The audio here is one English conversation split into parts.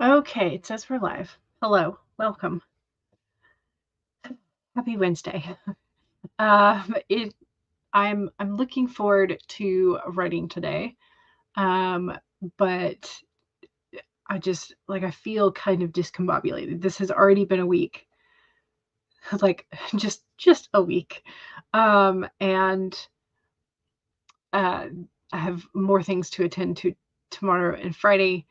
Okay, it says we're live. Hello, welcome. Happy Wednesday. It I'm looking forward to writing today. Um, but I feel kind of discombobulated. This has already been a week. Like just a week. And uh I have more things to attend to tomorrow and Friday.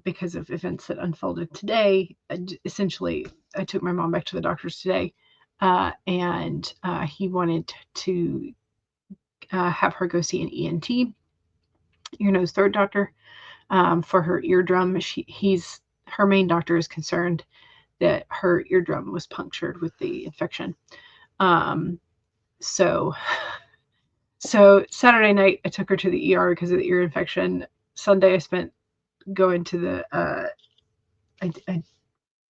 Because of events that unfolded today. Essentially, I took my mom back to the doctor's today, and he wanted to have her go see an ENT, ear, nose, throat doctor, for her eardrum. Her main doctor is concerned that her eardrum was punctured with the infection. Um, so, so Saturday night I took her to the ER because of the ear infection. Sunday I spent going to the I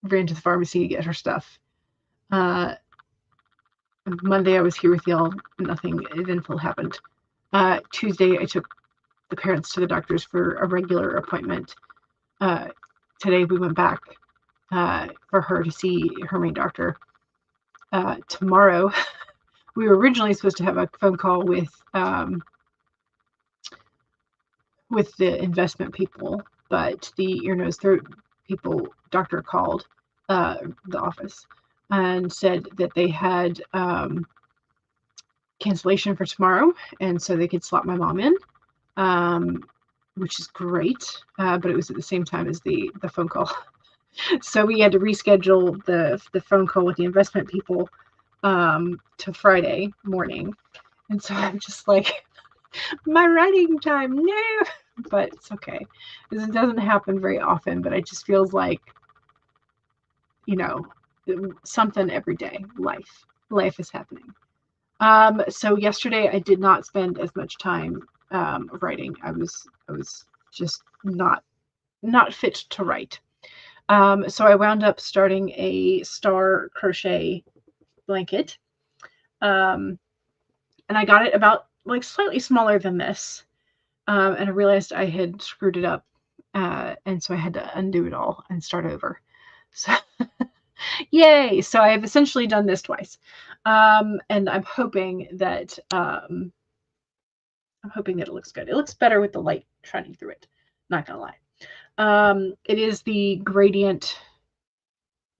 ran to the pharmacy to get her stuff. Uh, Monday I was here with y'all. Nothing eventful happened. Tuesday I took the parents to the doctor's for a regular appointment. Today we went back for her to see her main doctor. Tomorrow we were originally supposed to have a phone call with the investment people, but the ear, nose, throat doctor called the office and said that they had cancellation for tomorrow, and so they could slot my mom in, which is great. But it was at the same time as the phone call, so we had to reschedule the phone call with the investment people to Friday morning, and so I'm just like, my writing time, no, but it's okay because it doesn't happen very often. But it just feels like, you know, something every day. Life is happening. So yesterday I did not spend as much time writing. I was just not fit to write. So I wound up starting a star crochet blanket, and I got it about like slightly smaller than this, and I realized I had screwed it up, and so I had to undo it all and start over. So yay! So I have essentially done this twice, and I'm hoping that it looks good. It looks better with the light shining through it. Not gonna lie. It is the gradient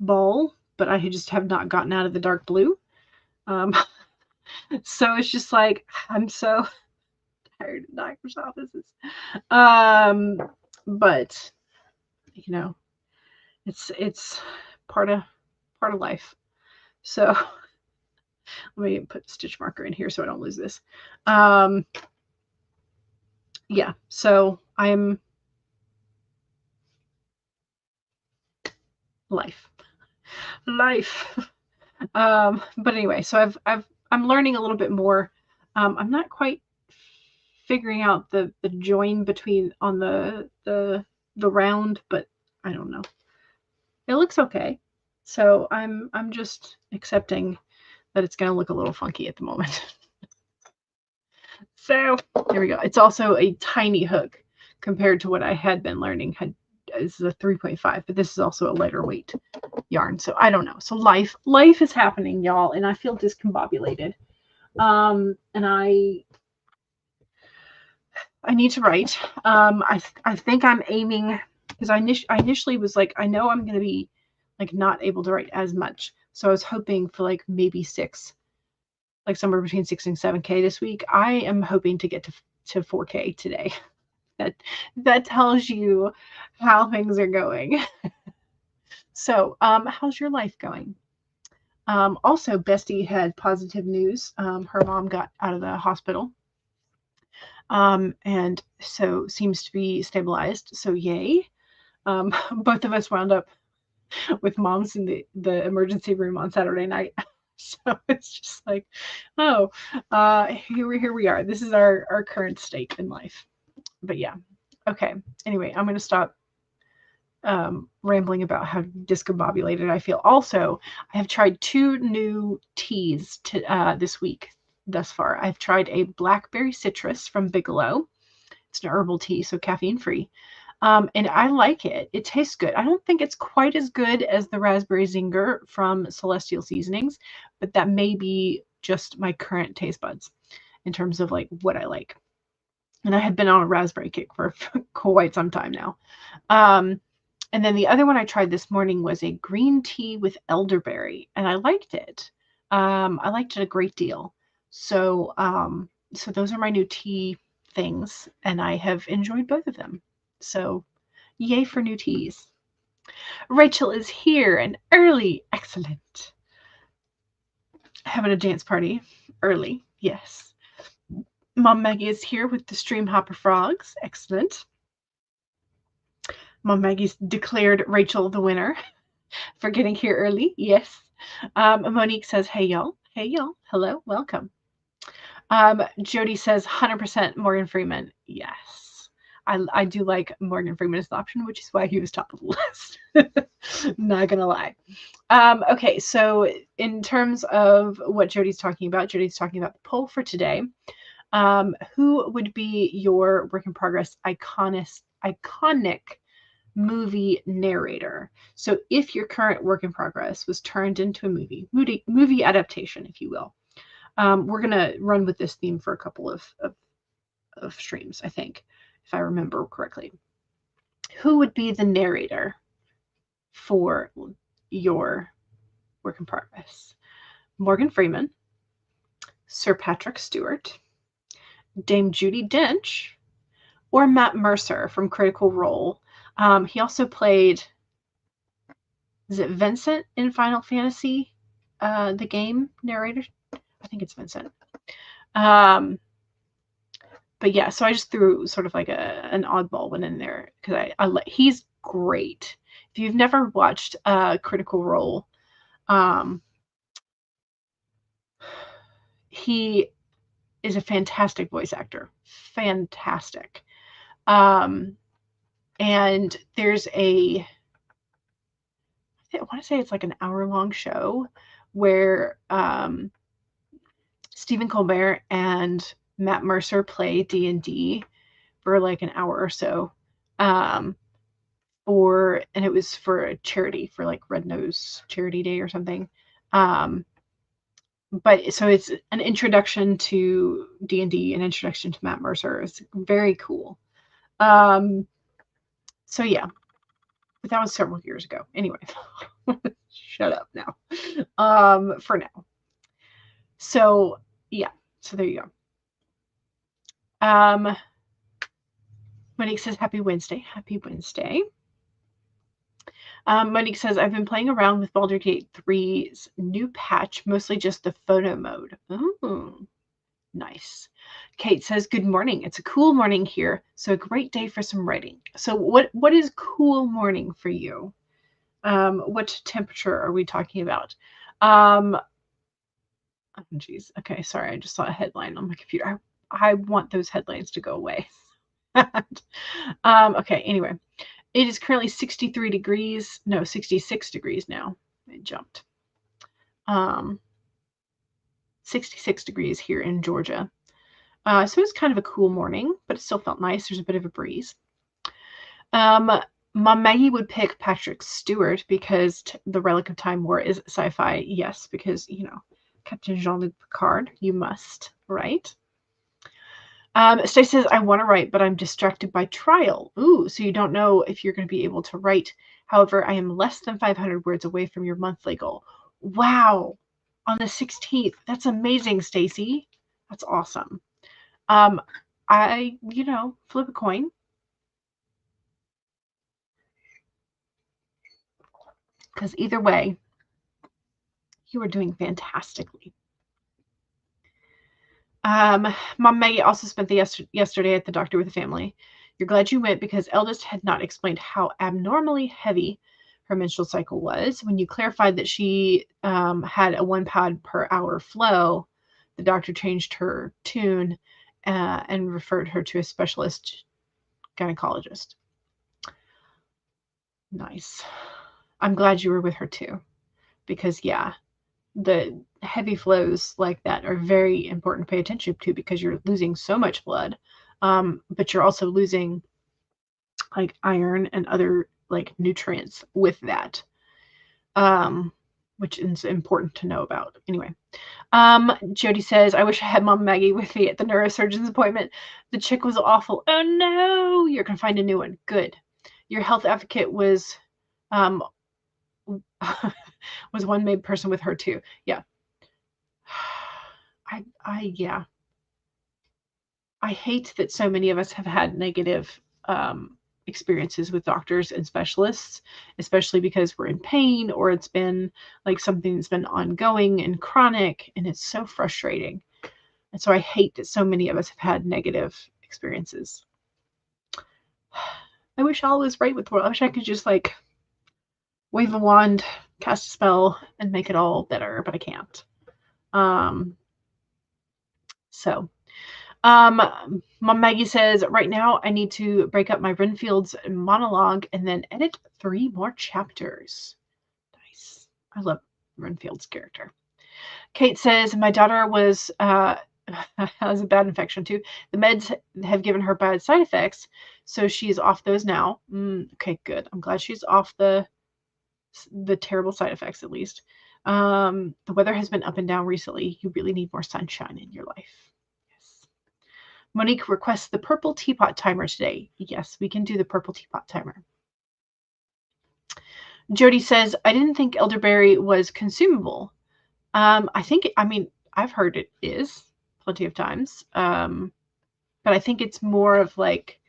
ball, but I just have not gotten out of the dark blue. Um, so it's just like, I'm so tired of doctor's offices. Um, but you know, it's part of life. So let me put the stitch marker in here so I don't lose this. Yeah, so I'm life. But anyway, so I'm learning a little bit more. I'm not quite figuring out the join between on the round, but I don't know. It looks okay. So I'm just accepting that it's going to look a little funky at the moment. So here we go. It's also a tiny hook compared to what I had been learning. Is a 3.5, but this is also a lighter weight yarn. So I don't know. So life is happening, y'all, and I feel discombobulated. And I need to write. I think I'm aiming, because I initially was like, I know I'm going to be like not able to write as much. So I was hoping for like maybe 6, like somewhere between 6 and 7K this week. I am hoping to get to 4K today. That tells you how things are going. So, how's your life going? Also, Bestie had positive news. Her mom got out of the hospital, and so seems to be stabilized. So yay. Both of us wound up with moms in the emergency room on Saturday night. So it's just like, oh, here we are. This is our current state in life. But yeah, okay. Anyway, I'm going to stop rambling about how discombobulated I feel. Also, I have tried 2 new teas this week thus far. I've tried a blackberry citrus from Bigelow. It's an herbal tea, so caffeine free. And I like it. It tastes good. I don't think it's quite as good as the raspberry zinger from Celestial Seasonings, but that may be just my current taste buds in terms of like what I like. And I had been on a raspberry kick for quite some time now. And then the other one I tried this morning was a green tea with elderberry, and I liked it. I liked it a great deal. So those are my new tea things, and I have enjoyed both of them. So yay for new teas. Rachel is here and early. Excellent. Having a dance party early. Yes. Mom Maggie is here with the Stream Hopper Frogs. Excellent. Mom Maggie's declared Rachel the winner for getting here early. Yes. Monique says, hey, y'all. Hey, y'all. Hello. Welcome. Judi says 100% Morgan Freeman. Yes. I do like Morgan Freeman as the option, which is why he was top of the list. Not gonna lie. Okay, so in terms of what Jodi's talking about the poll for today. Who would be your work in progress iconic movie narrator? So if your current work in progress was turned into a movie adaptation, if you will. We're gonna run with this theme for a couple of streams, I think, if I remember correctly. Who would be the narrator for your work in progress? Morgan Freeman, Sir Patrick Stewart, Dame Judi Dench, or Matt Mercer from Critical Role. He also played, is it Vincent in Final Fantasy, the game narrator? I think it's Vincent. But yeah, so I just threw sort of like an oddball one in there because he's great. If you've never watched Critical Role, he is a fantastic voice actor. Fantastic. And there's I want to say it's like an hour-long show where Stephen Colbert and Matt Mercer play D&D for like an hour or so. And it was for a charity, for like Red Nose Charity Day or something. But so it's an introduction to D&D, an introduction to Matt Mercer. It's very cool. So yeah, but that was several years ago. Anyway, shut up now. For now. So yeah, so there you go. Monique says, happy Wednesday. Happy Wednesday. Monique says, I've been playing around with Baldur's Gate 3's new patch, mostly just the photo mode. Ooh, nice. Kate says, good morning. It's a cool morning here, so a great day for some writing. So what is cool morning for you? What temperature are we talking about? Oh, geez. Okay, sorry. I just saw a headline on my computer. I want those headlines to go away. Okay, anyway. It is currently 63 degrees. No, 66 degrees now. It jumped. 66 degrees here in Georgia. So it's kind of a cool morning, but it still felt nice. There's a bit of a breeze. Mom Maggie would pick Patrick Stewart because the Relic of Time War is sci-fi. Yes, because, you know, Captain Jean-Luc Picard, you must, right? Stacey says, I want to write, but I'm distracted by trial. Ooh, so you don't know if you're going to be able to write. However, I am less than 500 words away from your monthly goal. Wow. On the 16th. That's amazing, Stacey. That's awesome. Flip a coin. Because either way, you are doing fantastically. Mom Maggie also spent yesterday at the doctor with the family. You're glad you went because eldest had not explained how abnormally heavy her menstrual cycle was. When you clarified that she had a 1 pad per hour flow, the doctor changed her tune and referred her to a specialist gynecologist. Nice. I'm glad you were with her too, because yeah, the heavy flows like that are very important to pay attention to because you're losing so much blood, but you're also losing like iron and other like nutrients with that, which is important to know about. Anyway, Jody says, I wish I had Mom Maggie with me at the neurosurgeon's appointment. The chick was awful. Oh no, you're gonna find a new one. Good. Your health advocate was was one made person with her too. Yeah. Yeah. I hate that so many of us have had negative experiences with doctors and specialists, especially because we're in pain or it's been like something that's been ongoing and chronic, and it's so frustrating. And so I hate that so many of us have had negative experiences. I wish all was right with the world. I wish I could just like wave a wand, cast a spell, and make it all better, but I can't. Mom Maggie says, right now I need to break up my Renfield's monologue and then edit 3 more chapters. Nice. I love Renfield's character. Kate says, my daughter was has a bad infection too. The meds have given her bad side effects, so she's off those now. Okay, good. I'm glad she's off the terrible side effects at least. The weather has been up and down recently. You really need more sunshine in your life. Yes. Monique requests the purple teapot timer today. Yes, we can do the purple teapot timer. Jody says, I didn't think elderberry was consumable. I've heard it is plenty of times. But I think it's more of like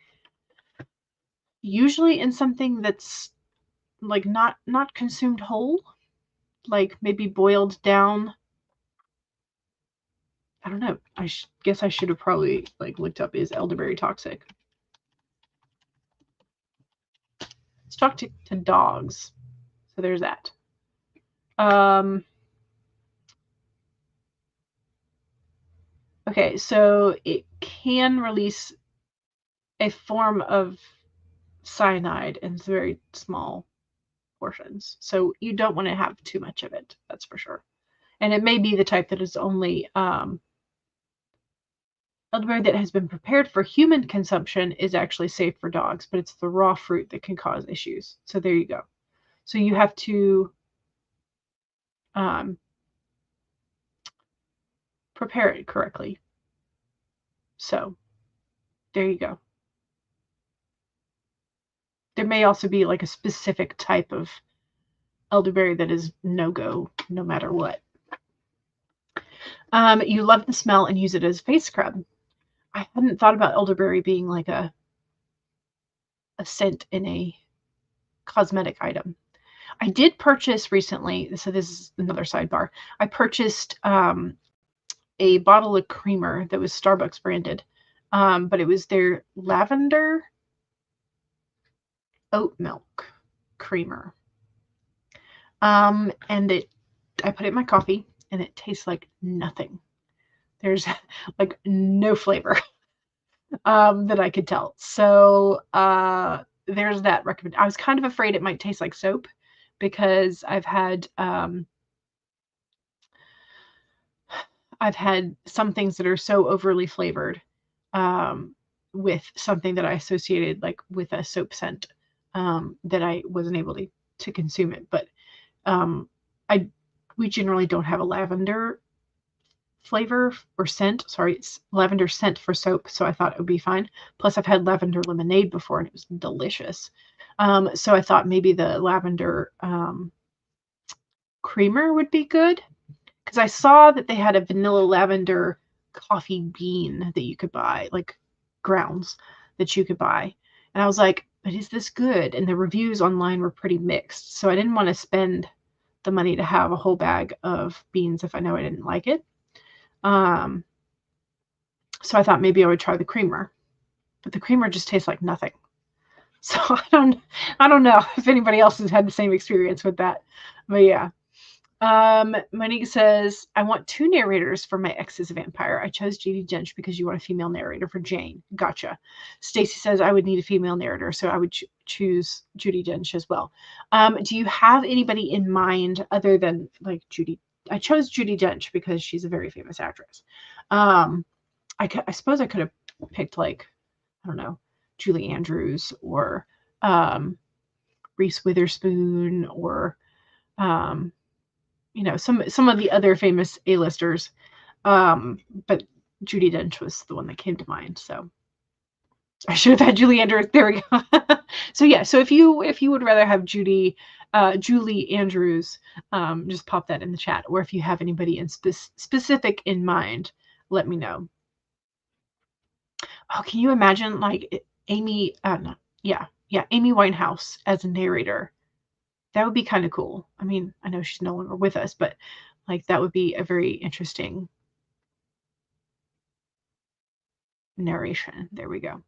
usually in something that's like not consumed whole, like maybe boiled down. I don't know. I guess I should have probably like looked up, is elderberry toxic? It's toxic to dogs. So there's that. Okay, so it can release a form of cyanide in very small portions. So you don't want to have too much of it, that's for sure. And it may be the type that is only elderberry that has been prepared for human consumption is actually safe for dogs, but it's the raw fruit that can cause issues. So there you go. So you have to prepare it correctly. So there you go. There may also be like a specific type of elderberry that is no-go no matter what. You love the smell and use it as face scrub. I hadn't thought about elderberry being like a scent in a cosmetic item. I did purchase recently, so this is another sidebar. I purchased a bottle of creamer that was Starbucks branded, but it was their lavender oat milk creamer. And I put it in my coffee and it tastes like nothing. There's like no flavor that I could tell. So there's that recommendation. I was kind of afraid it might taste like soap because I've had some things that are so overly flavored with something that I associated like with a soap scent that I wasn't able to consume it. But we generally don't have a lavender flavor or scent. Sorry, it's lavender scent for soap, so I thought it would be fine. Plus, I've had lavender lemonade before, and it was delicious. So I thought maybe the lavender creamer would be good, because I saw that they had a vanilla lavender coffee bean that you could buy, like grounds that you could buy. And I was like, but is this good? And the reviews online were pretty mixed. So I didn't want to spend the money to have a whole bag of beans if I know I didn't like it. So I thought maybe I would try the creamer, but the creamer just tastes like nothing. So I don't know if anybody else has had the same experience with that, but yeah. Monique says, I want 2 narrators for my ex's vampire. I chose Judi Dench because you want a female narrator for Jane. Gotcha. Stacy says I would need a female narrator, so I would choose Judi Dench as well. Do you have anybody in mind other than like Judi? I chose Judi Dench because she's a very famous actress. I suppose I could have picked like, I don't know, Julie Andrews or Reese Witherspoon or some of the other famous A-listers. But Judi Dench was the one that came to mind. So I should have had Julie Andrews. There we go. So yeah. So if you would rather have Julie Andrews, just pop that in the chat. Or if you have anybody in specific in mind, let me know. Oh, can you imagine like Amy? Amy Winehouse as a narrator. That would be kind of cool. I mean, I know she's no longer with us, but like that would be a very interesting narration. There we go.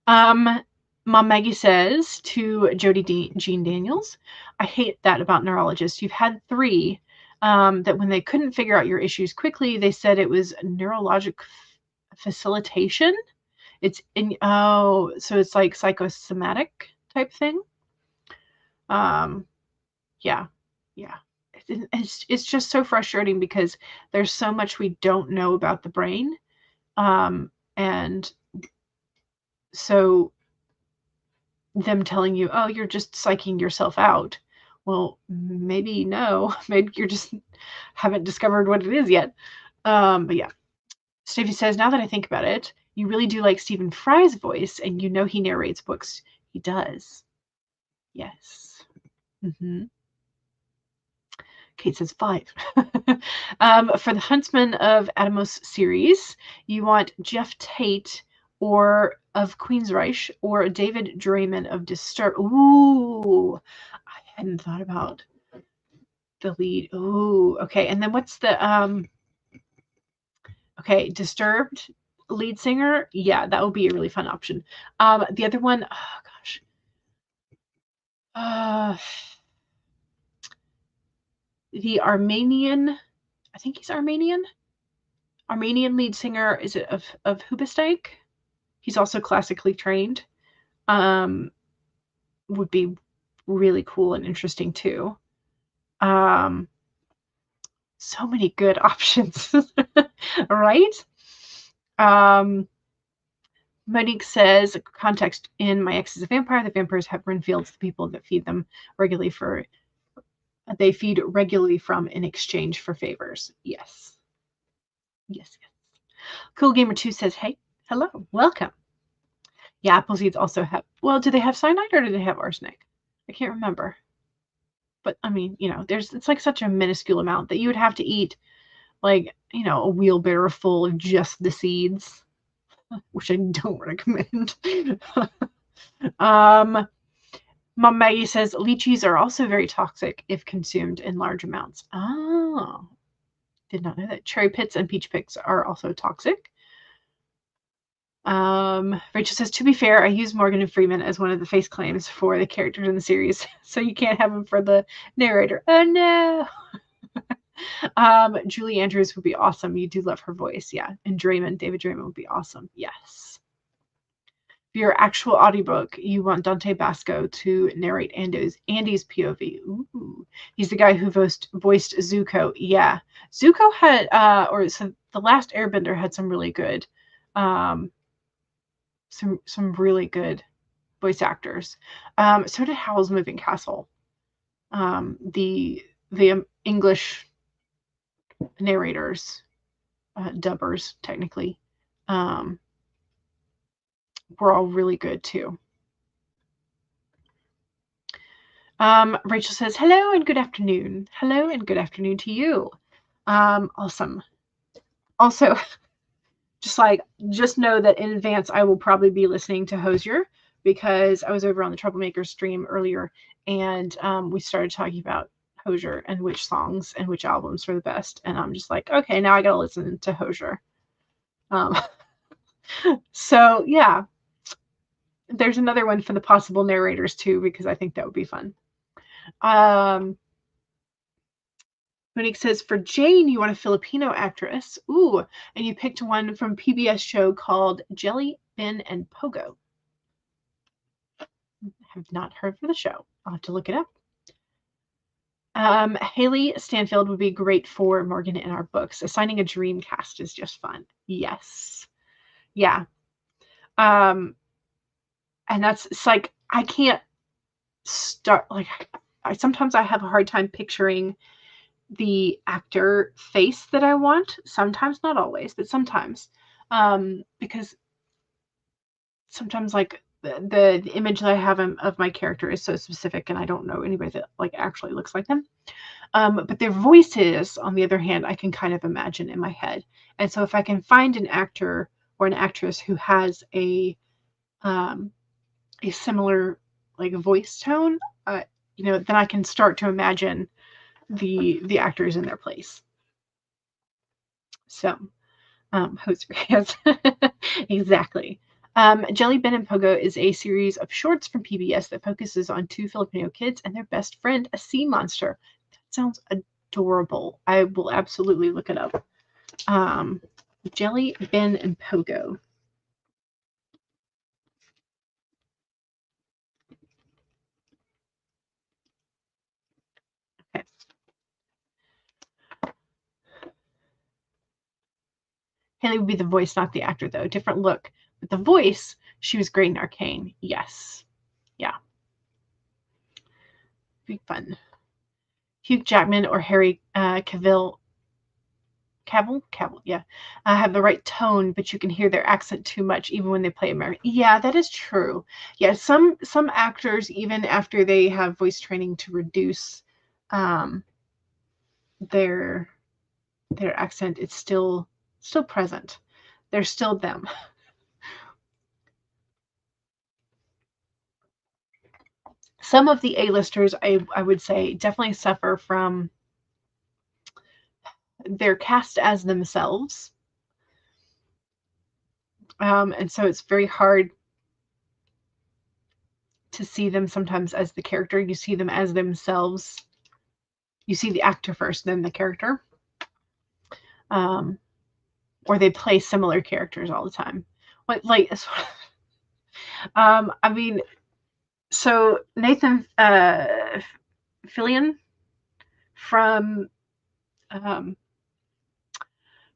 Mom Maggie says to Jodi Jean Daniels, I hate that about neurologists. You've had 3 that when they couldn't figure out your issues quickly, they said it was neurologic facilitation. It's so it's like psychosomatic type thing. Yeah. It's just so frustrating because there's so much we don't know about the brain. And so them telling you, oh, you're just psyching yourself out. Well, maybe no, maybe you just haven't discovered what it is yet. But yeah. Stevie says, now that I think about it, you really do like Stephen Fry's voice, and you know he narrates books. He does. Yes. Mm-hmm. Kate says 5. For the Huntsman of Atmos series, you want Jeff Tate or of Queensryche or David Draymond of Disturbed. Ooh, I hadn't thought about the lead. Ooh, okay. And then what's the okay, Disturbed lead singer? Yeah, that would be a really fun option. The other one, oh gosh. The Armenian, I think he's Armenian lead singer, is it of Hoobastank? He's also classically trained. Would be really cool and interesting too. So many good options, right? Monique says, context in My Ex is a Vampire. The vampires have Renfields, the people that feed them regularly they feed regularly from in exchange for favors. Yes. Cool Gamer 2 says, hey, hello, welcome. Yeah, apple seeds also have, well, do they have cyanide or do they have arsenic? I can't remember. But I mean, it's like such a minuscule amount that you would have to eat like, a wheelbarrow full of just the seeds, which I don't recommend. Mom Maggie says lychees are also very toxic if consumed in large amounts. Oh, did not know that. Cherry pits and peach pits are also toxic. Rachel says, to be fair, I use Morgan and Freeman as one of the face claims for the characters in the series, so you can't have them for the narrator. Oh no. Julie Andrews would be awesome. You do love her voice, yeah. And David Draymond would be awesome. Yes. For your actual audiobook, you want Dante Basco to narrate Andy's POV. Ooh. He's the guy who voiced Zuko. Yeah. Zuko had the last Airbender had some really good some really good voice actors. So did Howl's Moving Castle. The English narrators, dubbers technically, were all really good too. Rachel says, hello and good afternoon. Hello and good afternoon to you. Awesome. Also, just know that in advance I will probably be listening to Hosier, because I was over on the Troublemaker stream earlier, and we started talking about Hosier and which songs and which albums were the best, and I'm just like, okay, now I gotta listen to Hosier. So yeah, there's another one for the possible narrators too, because I think that would be fun. Monique says, for Jane, you want a Filipino actress. Ooh, and you picked one from PBS show called Jelly, Ben, and Pogo. I have not heard of the show. I'll have to look it up. Haley Stanfield would be great for Morgan in our books. Assigning a dream cast is just fun. Yes. Yeah. And it's like, I can't start, like, sometimes I have a hard time picturing the actor face that I want. Sometimes, not always, but sometimes. Because sometimes, like, the image that I have of my character is so specific, and I don't know anybody that, like, actually looks like them. But their voices, on the other hand, I can kind of imagine in my head. And so if I can find an actor or an actress who has a similar, like, voice tone, then I can start to imagine the actors in their place. So, Hoser, yes, exactly. Jelly, Ben, and Pogo is a series of shorts from PBS that focuses on two Filipino kids and their best friend, a sea monster. That sounds adorable. I will absolutely look it up. Jelly, Ben, and Pogo. Okay. Haley would be the voice, not the actor, though. Different look. But the voice, she was great in Arcane. Yes. Yeah. Be fun. Hugh Jackman or Harry Cavill. Cavill, yeah, have the right tone, but you can hear their accent too much even when they play American. Yeah, that is true. Yeah, some actors, even after they have voice training to reduce um, their accent, it's still present. They're still them. Some of the A-listers, I would say, definitely suffer from their cast as themselves. And so it's very hard to see them sometimes as the character. You see them as themselves. You see the actor first, then the character. Or they play similar characters all the time. Like I mean, so Nathan Fillion from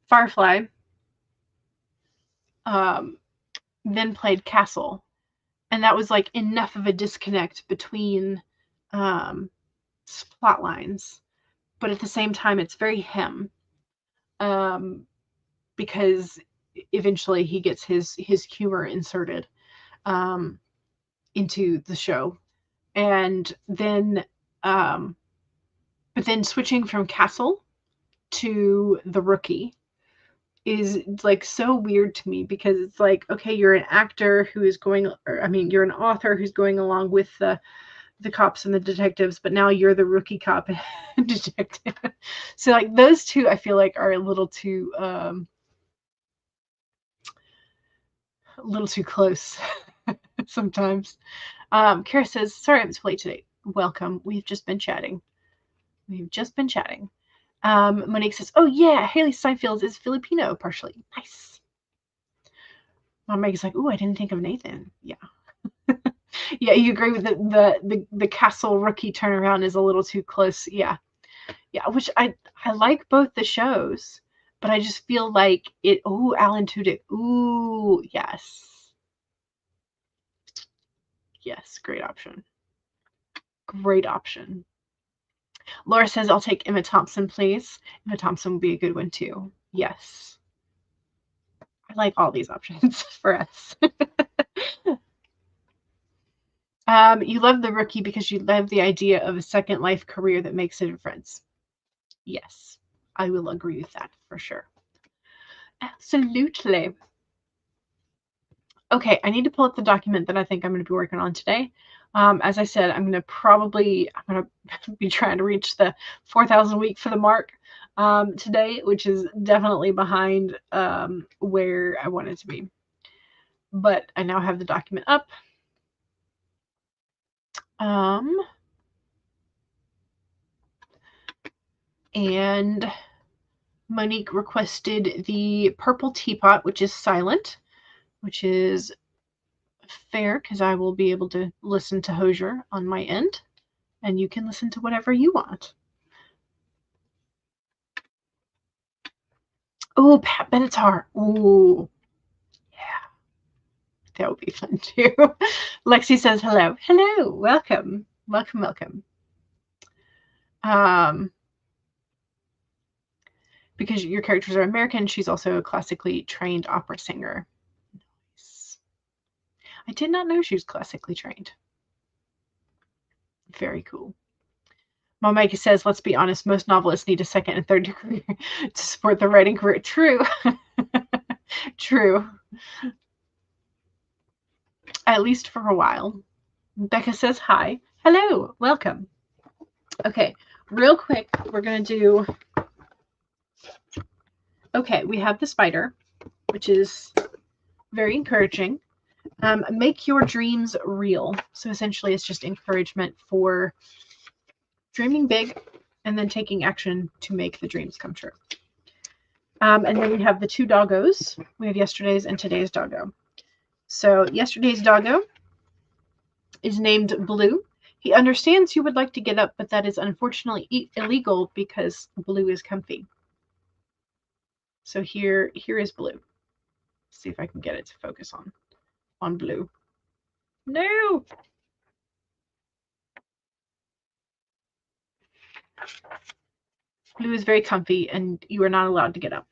Firefly then played Castle, and that was like enough of a disconnect between plot lines, but at the same time, it's very him, because eventually he gets his humor inserted into the show, and then but then switching from Castle to the Rookie is like so weird to me, because it's like, okay, you're an actor who is going, or I mean, you're an author who's going along with the cops and the detectives, but now you're the rookie cop and detective. So like those two, I feel like are a little too close sometimes. Kara says, sorry I was late today. Welcome. We've just been chatting. Monique says, oh yeah, Haley Steinfeld is Filipino partially. Nice. Meg's like, ooh, I didn't think of Nathan. Yeah. Yeah, you agree with the Castle Rookie turnaround is a little too close. Yeah. Yeah, which I like both the shows, but I just feel like it. Ooh, Alan Tudyk. Ooh, yes. Yes, great option. Great option. Laura says, I'll take Emma Thompson, please. Emma Thompson would be a good one too. Yes. I like all these options for us. You love the Rookie because you love the idea of a second life career that makes a difference. Yes, I will agree with that for sure. Absolutely. Okay, I need to pull up the document that I think I'm going to be working on today. As I said, I'm going to be trying to reach the 4,000 week for the mark today, which is definitely behind where I want it to be. But I now have the document up. And Monique requested the purple teapot, which is silent, which is fair because I will be able to listen to Hosier on my end, and you can listen to whatever you want. Oh, Pat Benatar. Ooh, yeah. That would be fun too. Lexi says hello. Hello. Welcome. Welcome, welcome. Because your characters are American, she's also a classically trained opera singer. Nice. I did not know she was classically trained. Very cool. Mom Mikey says, let's be honest, most novelists need a second and third degree to support the writing career. True. True. At least for a while. Becca says hi. Hello. Welcome. Okay. Real quick, we're going to do... Okay, we have the spider, which is very encouraging. Make your dreams real. So essentially, it's just encouragement for dreaming big and then taking action to make the dreams come true. And then we have the two doggos. We have yesterday's and today's doggo. So yesterday's doggo is named Blue. He understands you would like to get up, but that is unfortunately illegal because Blue is comfy. So here is Blue. Let's see if I can get it to focus on Blue. No! Blue is very comfy and you are not allowed to get up.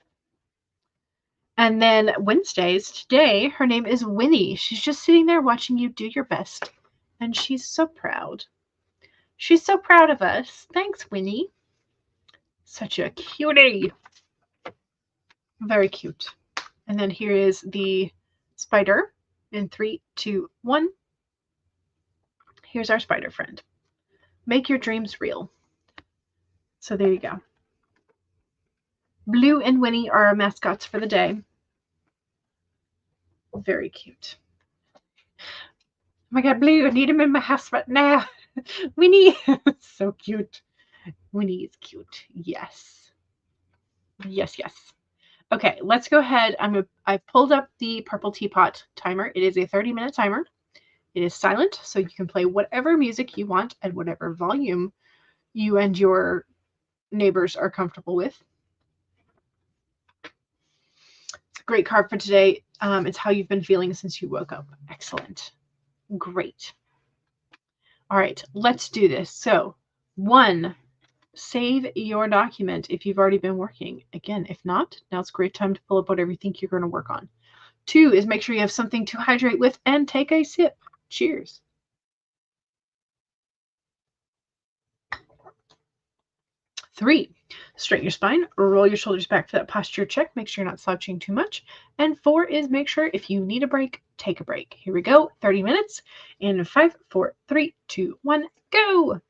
And then Wednesdays, today, her name is Winnie. She's just sitting there watching you do your best. And she's so proud. She's so proud of us. Thanks, Winnie. Such a cutie. Very cute. And then here is the spider in 3, 2, 1. Here's our spider friend. Make your dreams real. So there you go. Blue and Winnie are our mascots for the day. Very cute. Oh my God, Blue, I need him in my house right now. Winnie, so cute. Winnie is cute. Yes. Yes, yes. Okay, let's go ahead. I've pulled up the Purple Teapot timer. It is a 30-minute timer. It is silent, so you can play whatever music you want at whatever volume you and your neighbors are comfortable with. It's a great card for today. It's how you've been feeling since you woke up. Excellent. Great. All right, let's do this. So, 1, save your document if you've already been working. Again, if not, now's a great time to pull up whatever you think you're going to work on. 2 is make sure you have something to hydrate with and take a sip. Cheers. Three, straighten your spine, roll your shoulders back for that posture check. Make sure you're not slouching too much. And 4 is make sure if you need a break, take a break. Here we go. 30 minutes in 5, 4, 3, 2, 1, go.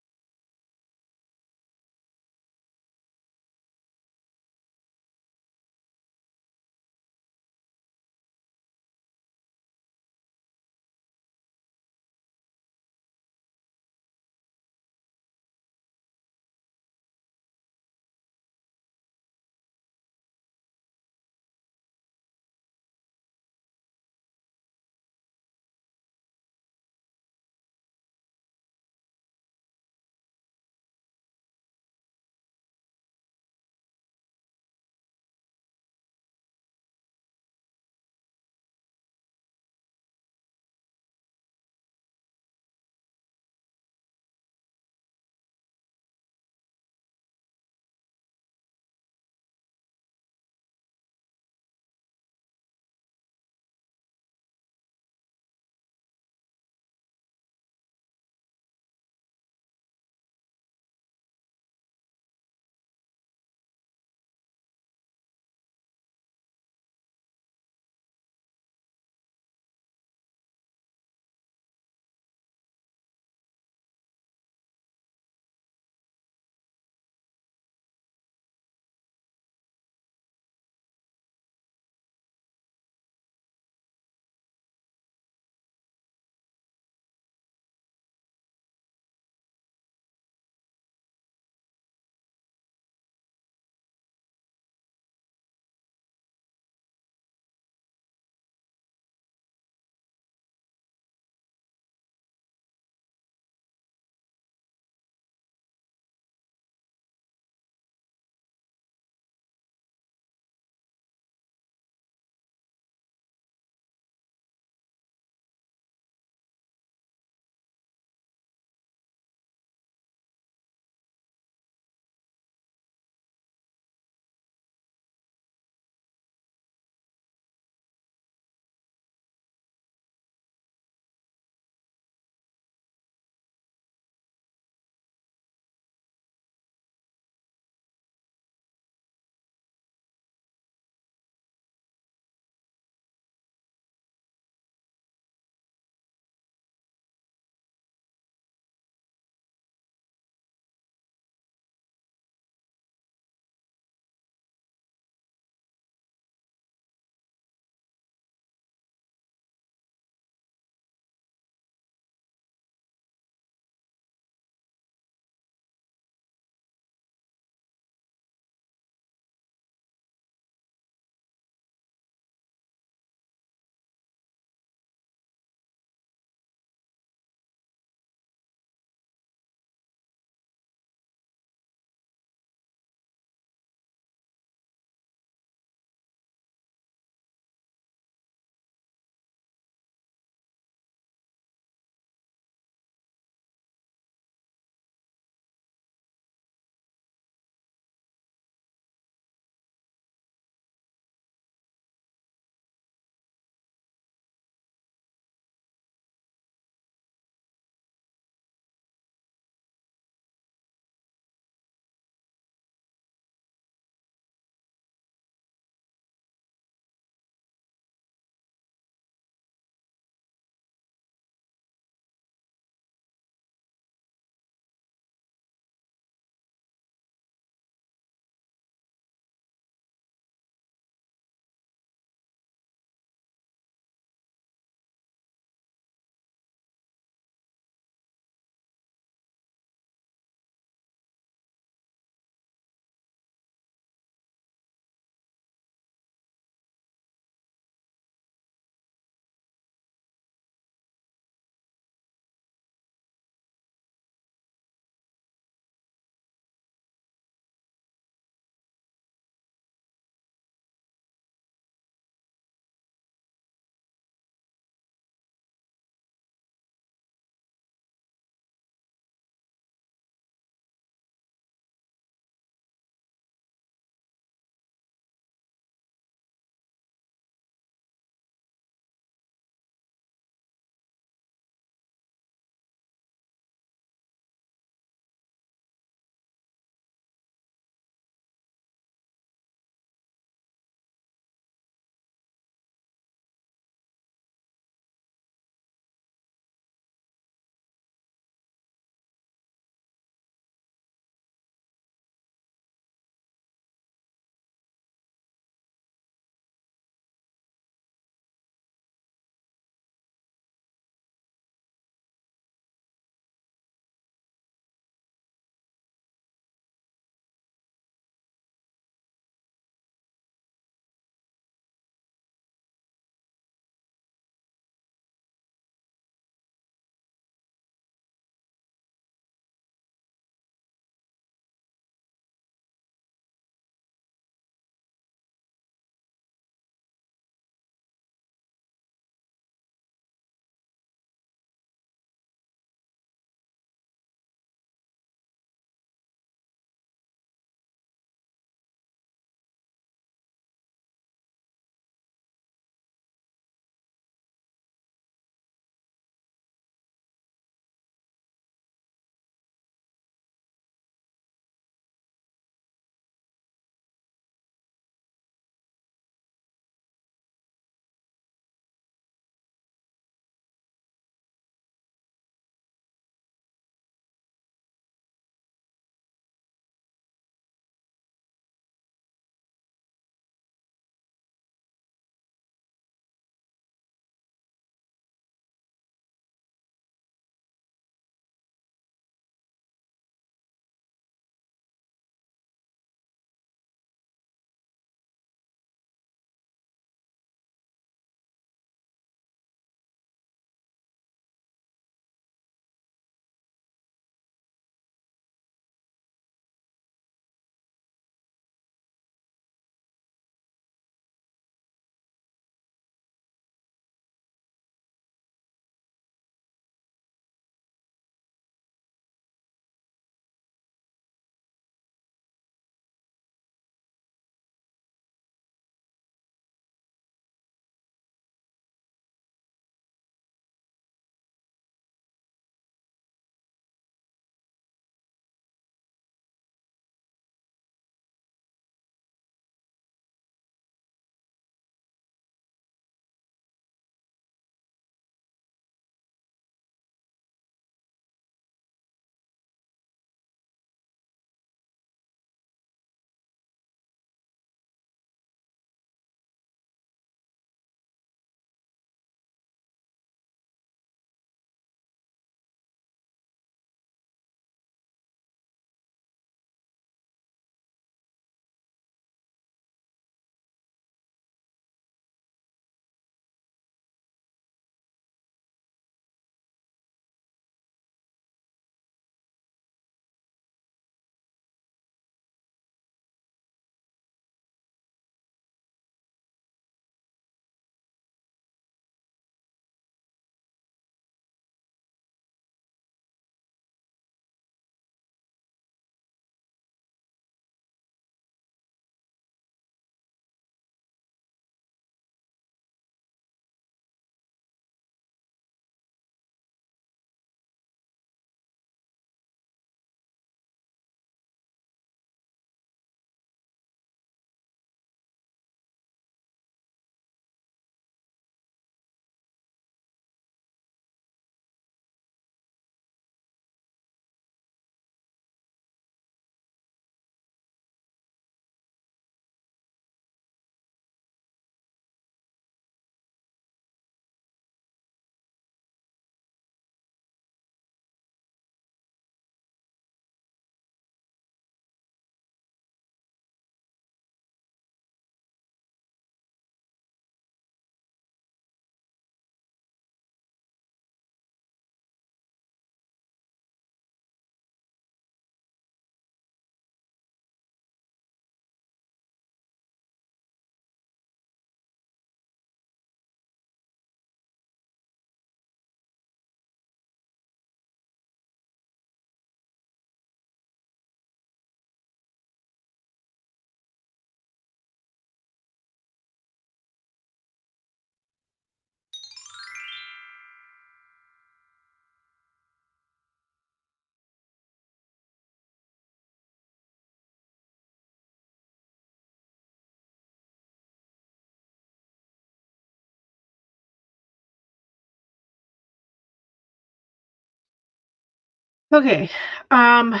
Okay. For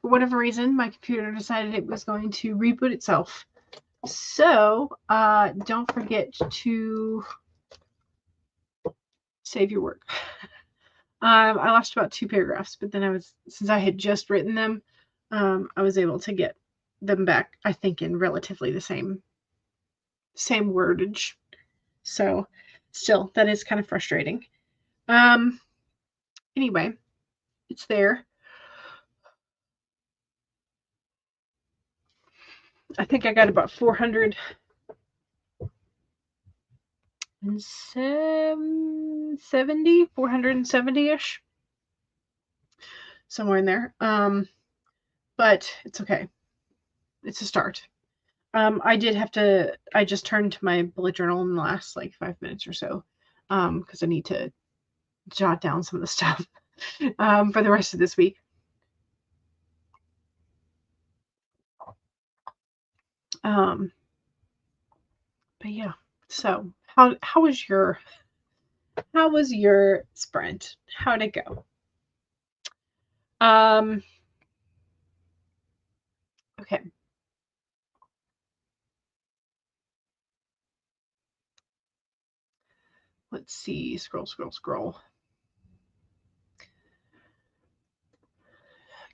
whatever reason, my computer decided it was going to reboot itself. So, don't forget to save your work. I lost about 2 paragraphs, but then since I had just written them, I was able to get them back, I think, in relatively the same wordage. So, still, that is kind of frustrating. Anyway, it's there. I think I got about 470-ish, somewhere in there. But it's okay. It's a start. I just turned to my bullet journal in the last like 5 minutes or so, because I need to jot down some of the stuff for the rest of this week. But yeah. So how was your sprint? How'd it go? Okay. Let's see. Scroll.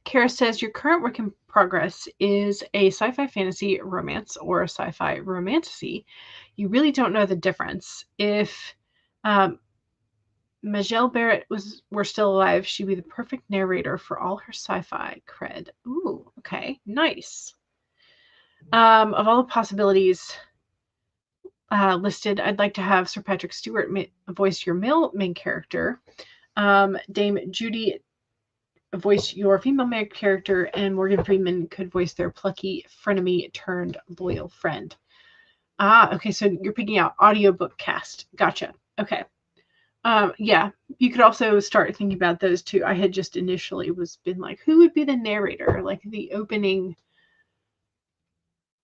Kara says your current work in progress is a sci-fi fantasy romance or a sci-fi romantasy. You really don't know the difference. If Majel Barrett were still alive, she'd be the perfect narrator for all her sci-fi cred. Ooh, okay, nice. Of all the possibilities listed, I'd like to have Sir Patrick Stewart voice your male main character, Dame Judi voice your female main character, and Morgan Freeman could voice their plucky frenemy turned loyal friend. Okay, so you're picking out audiobook cast. Gotcha. Okay. Yeah, you could also start thinking about those too. I had just initially been like, who would be the narrator, like the opening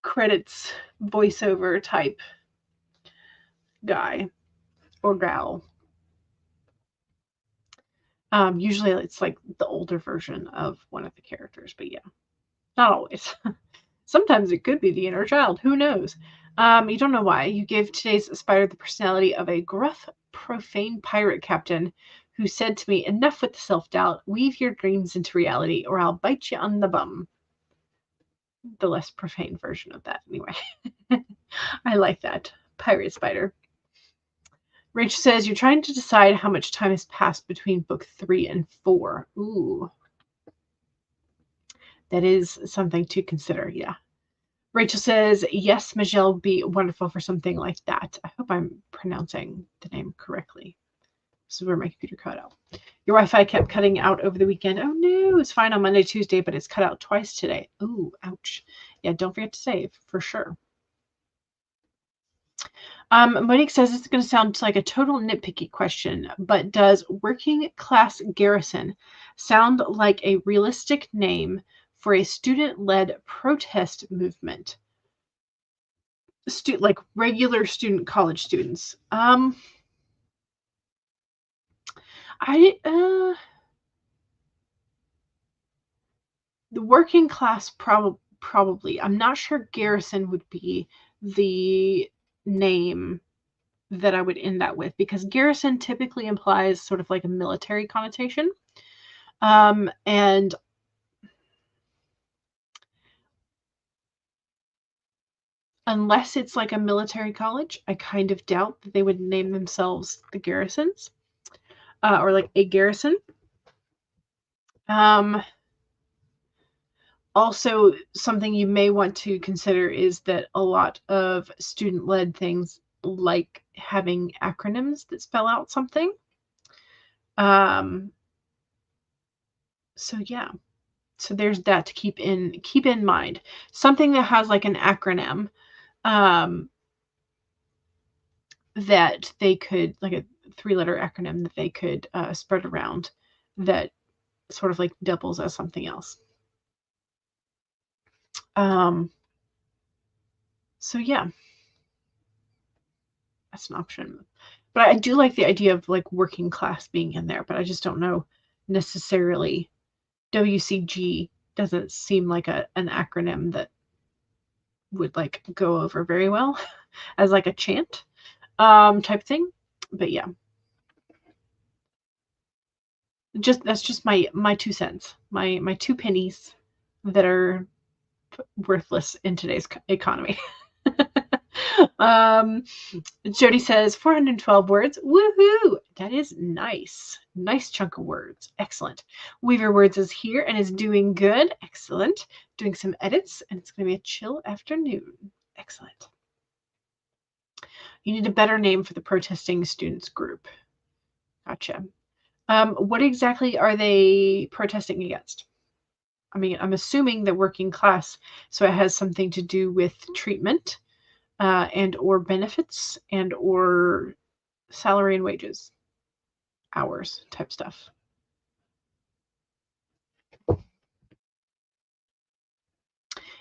credits voiceover type guy or gal. Usually it's like the older version of one of the characters, but yeah, not always. Sometimes it could be the inner child. Who knows? You don't know why. You gave today's spider the personality of a gruff, profane pirate captain who said to me, enough with the self-doubt. Weave your dreams into reality or I'll bite you on the bum. The less profane version of that, anyway. I like that. Pirate spider. Rachel says, you're trying to decide how much time has passed between book 3 and 4. Ooh. That is something to consider, yeah. Rachel says, yes, Majel would be wonderful for something like that. I hope I'm pronouncing the name correctly. This is where my computer cut out. Your Wi-Fi kept cutting out over the weekend. Oh no, it's fine on Monday, Tuesday, but it's cut out twice today. Ooh, ouch. Yeah, don't forget to save, for sure. Monique says it's going to sound like a total nitpicky question, but does working class garrison sound like a realistic name for a student-led protest movement? Like regular student college students. The working class probably. I'm not sure garrison would be the name that I would end that with, because garrison typically implies sort of like a military connotation. And unless it's like a military college, I kind of doubt that they would name themselves the garrisons, or like a garrison. Also, something you may want to consider is that a lot of student-led things like having acronyms that spell out something. So yeah. So there's that to keep in mind. Something that has like an acronym, that they could, like a 3-letter acronym that they could spread around, that sort of like doubles as something else. So yeah, that's an option. But I do like the idea of like working class being in there, but I just don't know necessarily WCG doesn't seem like an acronym that would like go over very well as like a chant type thing. But yeah, that's just my 2 cents, my 2 pennies that are worthless in today's economy. Jody says 412 words. Woohoo! That is nice. Nice chunk of words. Excellent. Weaver Words is here and is doing good. Excellent. Doing some edits, and it's going to be a chill afternoon. Excellent. You need a better name for the protesting students group. Gotcha. What exactly are they protesting against? I mean, I'm assuming the working class, so it has something to do with treatment and or benefits and or salary and wages, hours type stuff.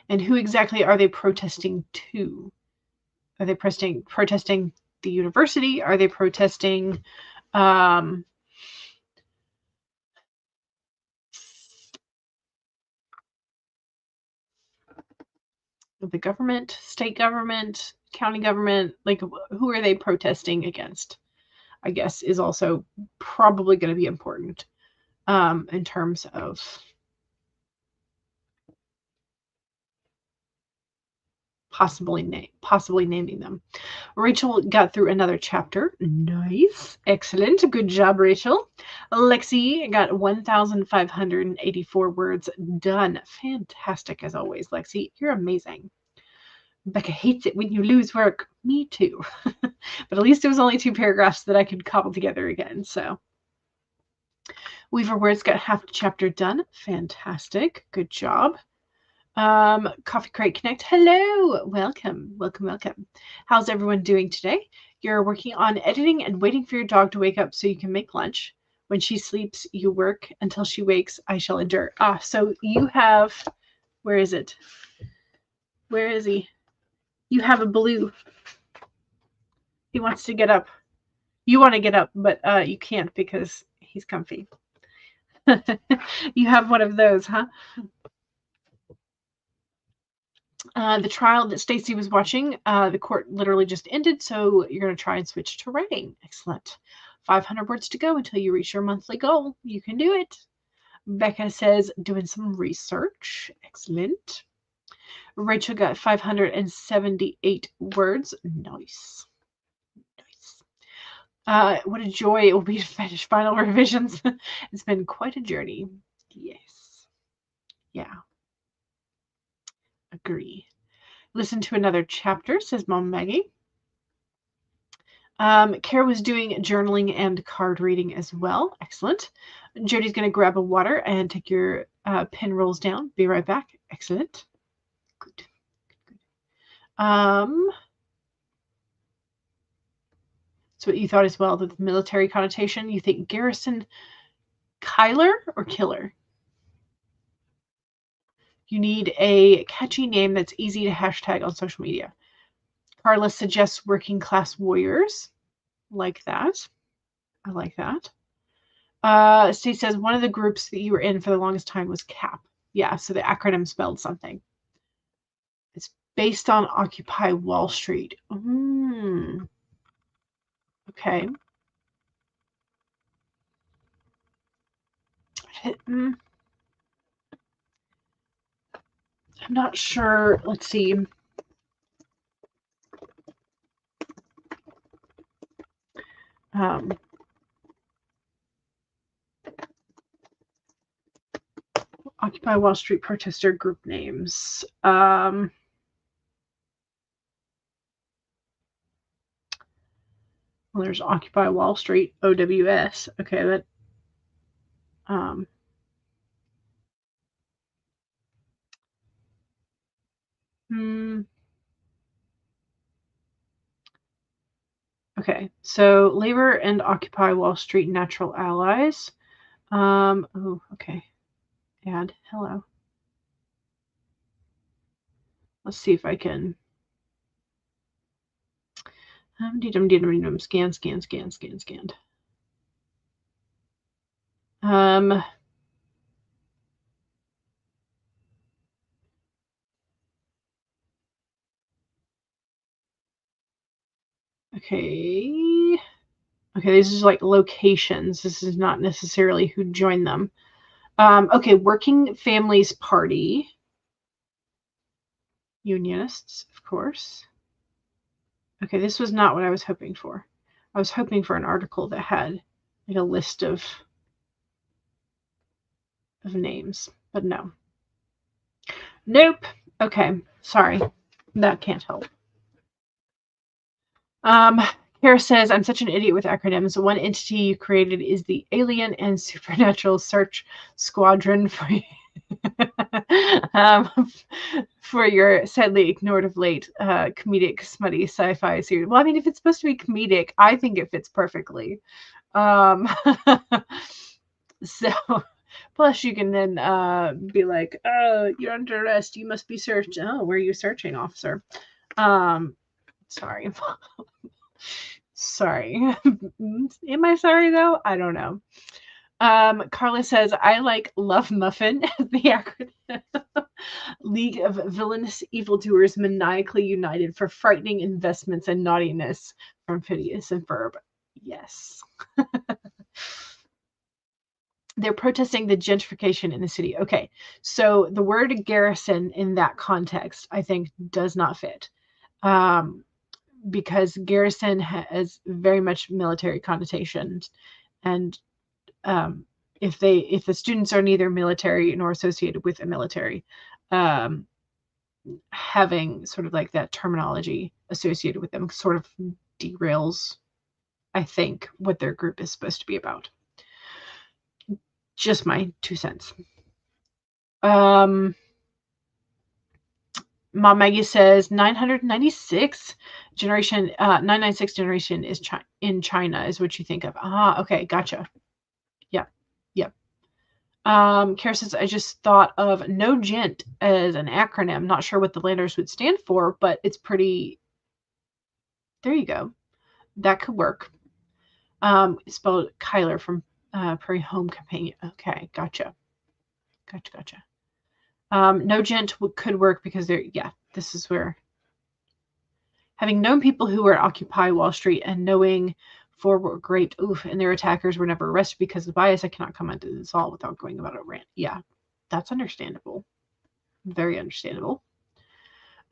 And who exactly are they protesting to? Are they protesting the university? Are they protesting the government, state government, county government? Like, who are they protesting against? I guess is also probably going to be important in terms of possibly naming them. Rachel got through another chapter. Nice. Excellent. Good job, Rachel. Lexi got 1,584 words done. Fantastic as always, Lexi. You're amazing. Becca hates it when you lose work. Me too. But at least it was only 2 paragraphs that I could cobble together again. So Weaver Words got half the chapter done. Fantastic. Good job. Coffee Crate Connect. Hello. Welcome. How's everyone doing today? You're working on editing and waiting for your dog to wake up so you can make lunch. When she sleeps, you work until she wakes. I shall endure. So you have, where is it? Where is he? You have a blue. He wants to get up. You want to get up, but you can't because he's comfy. You have one of those, huh? The trial that Stacy was watching, the court literally just ended, so you're going to try and switch to writing. Excellent. 500 words to go until you reach your monthly goal. You can do it. Becca says, doing some research. Excellent. Rachel got 578 words. Nice. What a joy it will be to finish final revisions. It's been quite a journey. Yes. Yeah. Agree. Listen to another chapter, says Mom Maggie. Kara was doing journaling and card reading as well. Excellent. Jody's going to grab a water and take your pen rolls down. Be right back. Excellent. Good. So what you thought as well, the military connotation, you think Garrison Kyler or Killer? You need a catchy name that's easy to hashtag on social media. Carla suggests working class warriors. Like that. I like that. Steve says one of the groups that you were in for the longest time was CAP. Yeah, so the acronym spelled something. It's based on Occupy Wall Street. Okay. I'm not sure. Let's see. Occupy Wall Street protester group names. Well, there's Occupy Wall Street, OWS. Okay, that. Okay, so Labor and Occupy Wall Street natural allies. Oh, okay. Add hello. Let's see if I can. Scan. Okay. Okay, this is like locations. This is not necessarily who joined them. Okay, Working Families Party. Unionists, of course. Okay, this was not what I was hoping for. I was hoping for an article that had like a list of names, but no. Nope. Okay, sorry. That can't help. Kara says, I'm such an idiot with acronyms. One entity you created is the Alien and Supernatural Search Squadron for your sadly ignored of late comedic, smutty sci-fi series. Well, I mean, if it's supposed to be comedic, I think it fits perfectly. So, plus you can then be like, oh, you're under arrest. You must be searched. Oh, where are you searching, officer? Sorry. Sorry. Am I sorry, though? I don't know. Carla says, I like Love Muffin, the acronym. League of Villainous Evildoers Maniacally United for Frightening Investments and Naughtiness from Phineas and Ferb. Yes. They're protesting the gentrification in the city. Okay, so the word garrison in that context, I think, does not fit. Because garrison has very much military connotations, and if the students are neither military nor associated with a military, having sort of like that terminology associated with them sort of derails, I think, what their group is supposed to be about. Just my 2 cents. Mom Maggie says 996 generation 996 generation is in China is what you think of. Okay, gotcha. Yep. Kara says, I just thought of No Gent as an acronym. Not sure what the letters would stand for, but it's pretty. There you go. That could work. It's spelled Kyler from Prairie Home Companion. Okay, gotcha. No Gent could work because this is where. Having known people who were at Occupy Wall Street and knowing four were great, and their attackers were never arrested because of bias, I cannot comment on this all without going about a rant. Yeah, that's understandable. Very understandable.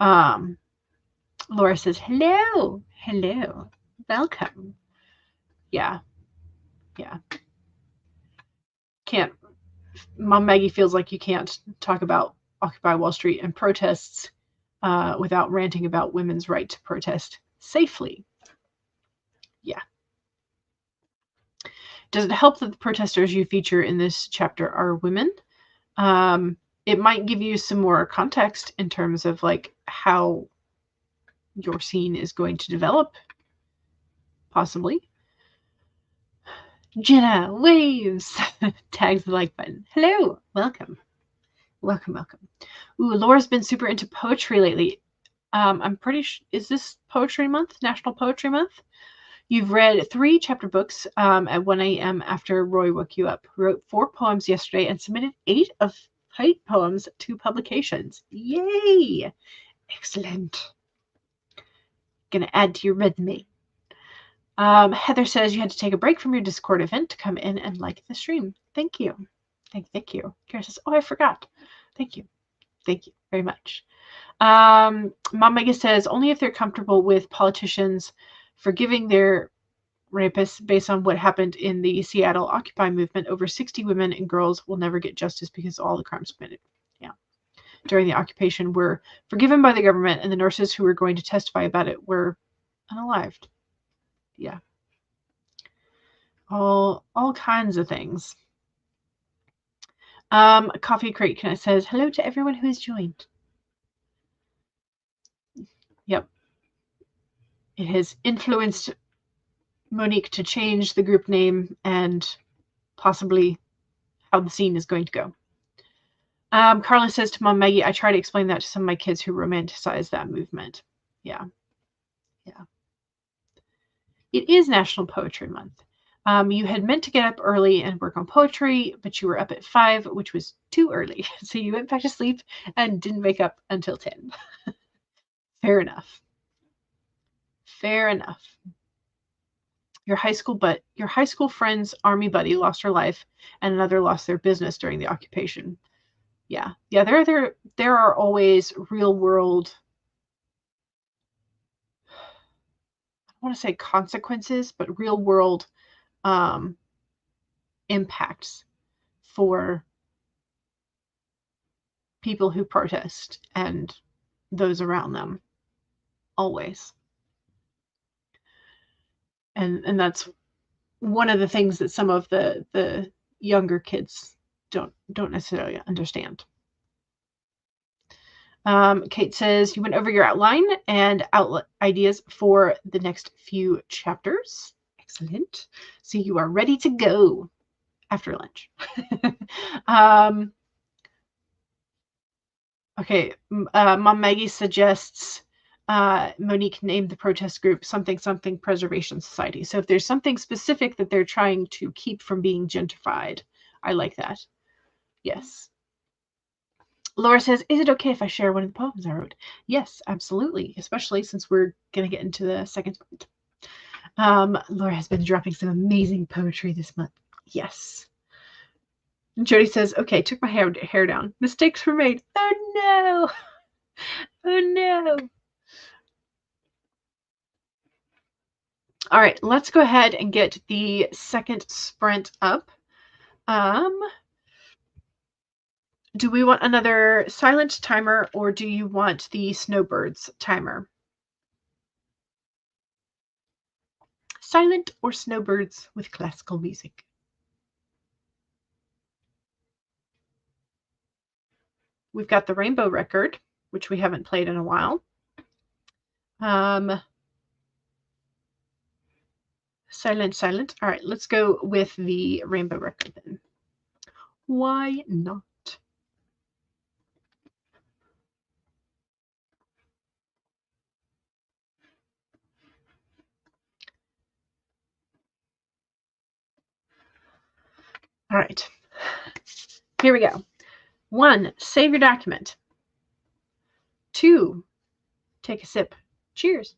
Laura says, hello, welcome. Yeah. Can't. Mom Maggie feels like you can't talk about Occupy Wall Street and protests without ranting about women's right to protest safely. Yeah. Does it help that the protesters you feature in this chapter are women? It might give you some more context in terms of like how your scene is going to develop. Possibly. Jenna waves, tags the like button. Hello, welcome. Ooh, Laura's been super into poetry lately. I'm pretty sure, is this Poetry Month? National Poetry Month? You've read 3 chapter books at 1 a.m. after Roy woke you up. Wrote 4 poems yesterday and submitted 8 of 8 poems to publications. Yay! Excellent. Gonna add to your resume. Heather says you had to take a break from your Discord event to come in and like the stream. Thank you. Thank you. Kara says, oh, I forgot. Thank you very much. Mom Mega says, only if they're comfortable with politicians forgiving their rapists based on what happened in the Seattle Occupy movement. Over 60 women and girls will never get justice because all the crimes committed during the occupation were forgiven by the government, and the nurses who were going to testify about it were unalived. Yeah. All kinds of things. Coffee Crate says, hello to everyone who has joined. Yep. It has influenced Monique to change the group name and possibly how the scene is going to go. Carla says to Mom Maggie, I try to explain that to some of my kids who romanticize that movement. Yeah. It is National Poetry Month. You had meant to get up early and work on poetry, but you were up at 5, which was too early. So you went back to sleep and didn't wake up until 10. Fair enough. Fair enough. Your high school friend's army buddy lost her life, and another lost their business during the occupation. Yeah. Yeah, there are always real world, I don't want to say consequences, but real world um impacts for people who protest and those around them. Always. And that's one of the things that some of the younger kids don't necessarily understand. Kate says you went over your outline and outlet ideas for the next few chapters. Excellent. So you are ready to go after lunch. Okay. Mom Maggie suggests Monique named the protest group something Preservation Society. So if there's something specific that they're trying to keep from being gentrified, I like that. Yes. Laura says, is it okay if I share one of the poems I wrote? Yes, absolutely, especially since we're going to get into the second one. Laura has been dropping some amazing poetry this month. Yes. And Jodi says, okay, took my hair down. Mistakes were made. Oh, no. Oh, no. All right, let's go ahead and get the second sprint up. Do we want another silent timer or do you want the snowbirds timer? Silent or snowbirds with classical music? We've got the Rainbow Record, which we haven't played in a while. Silent. All right, let's go with the Rainbow Record then. Why not? All right. Here we go. 1, save your document. 2, take a sip. Cheers.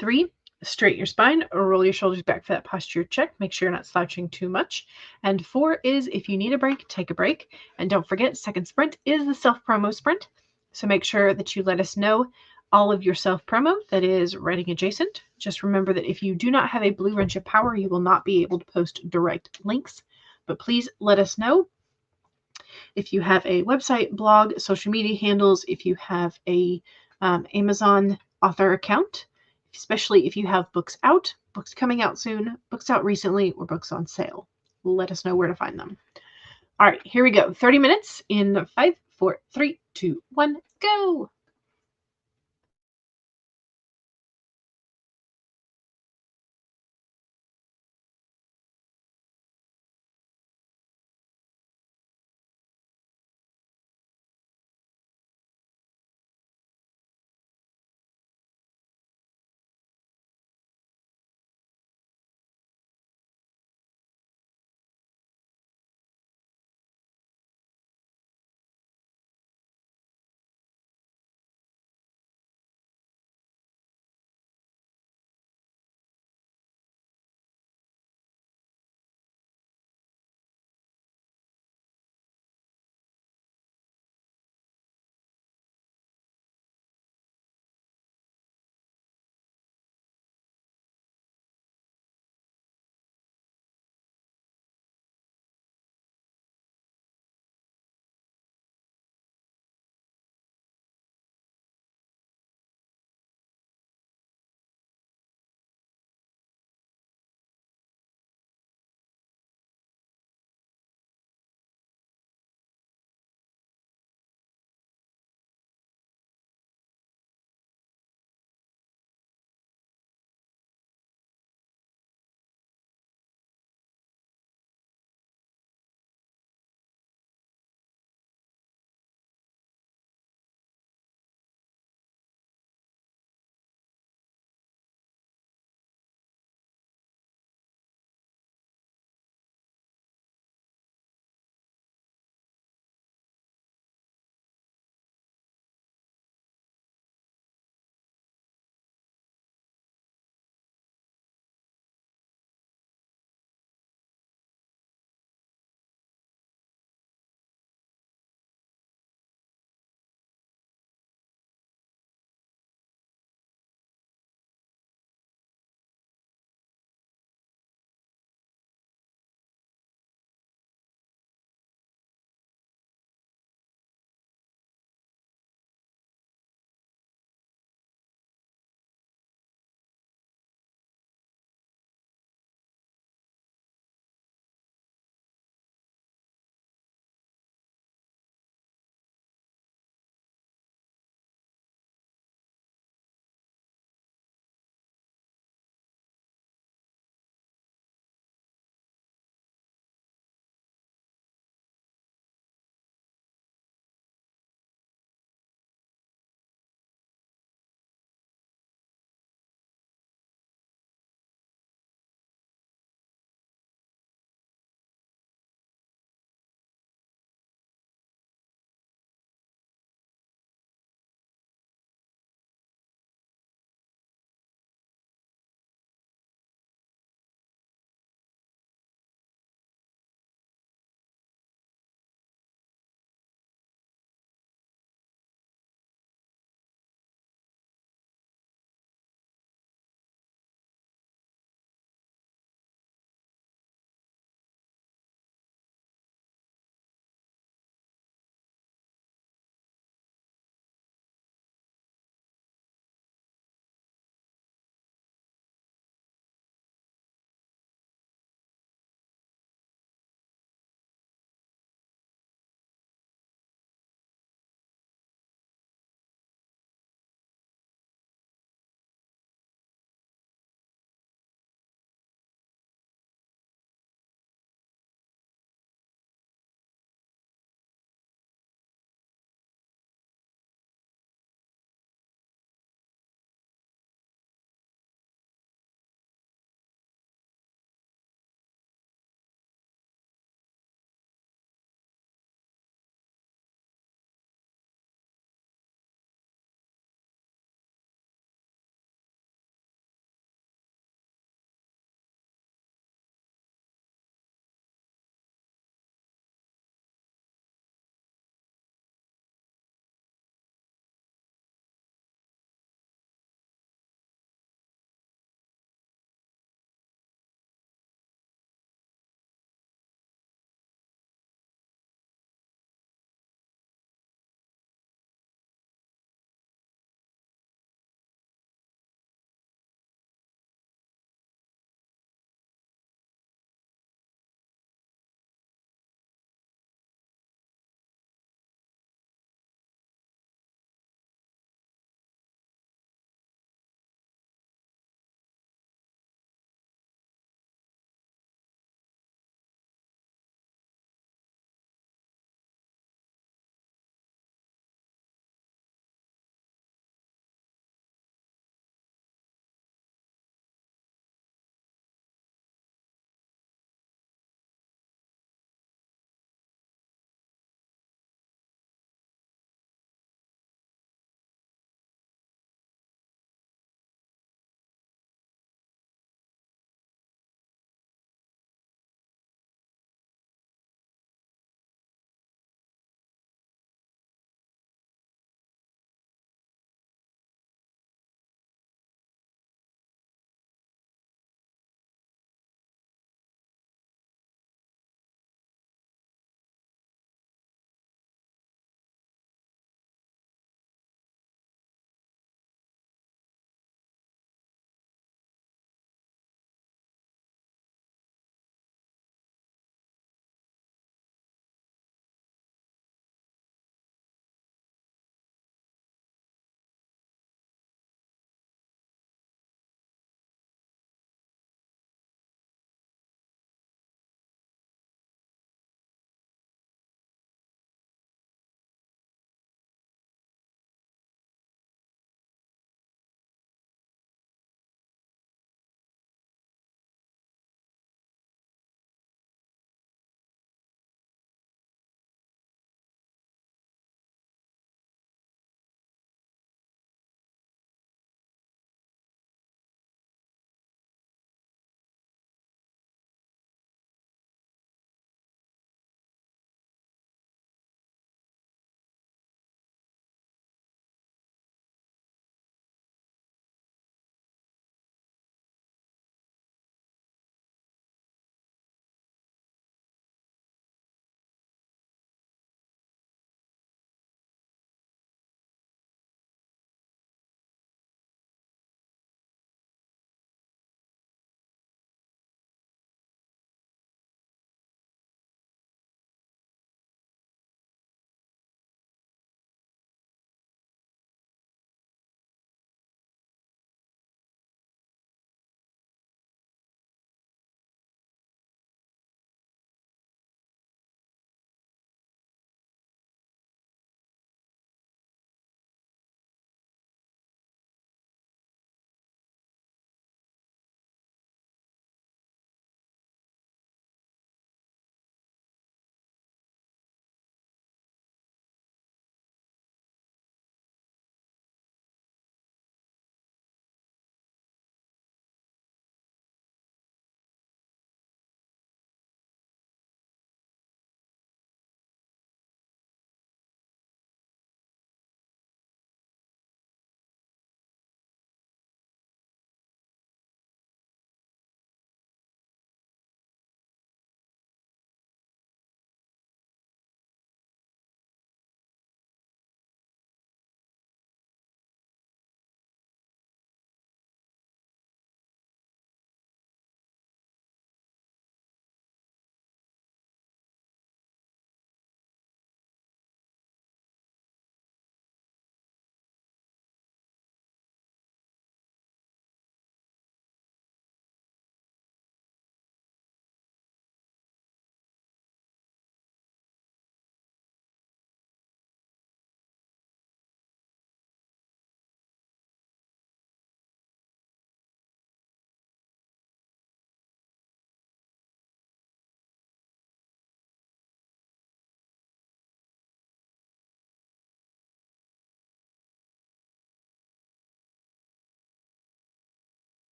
3, straighten your spine or roll your shoulders back for that posture check. Make sure you're not slouching too much. And 4 is if you need a break, take a break. And don't forget, second sprint is the self-promo sprint. So make sure that you let us know all of your self-promo that is writing adjacent. Just remember that if you do not have a blue wrench of power, you will not be able to post direct links. But please let us know if you have a website, blog, social media handles, if you have a Amazon author account, especially if you have books out, books coming out soon, books out recently, or books on sale. Let us know where to find them. All right, here we go. 30 minutes in 5, 4, 3, 2, 1, go.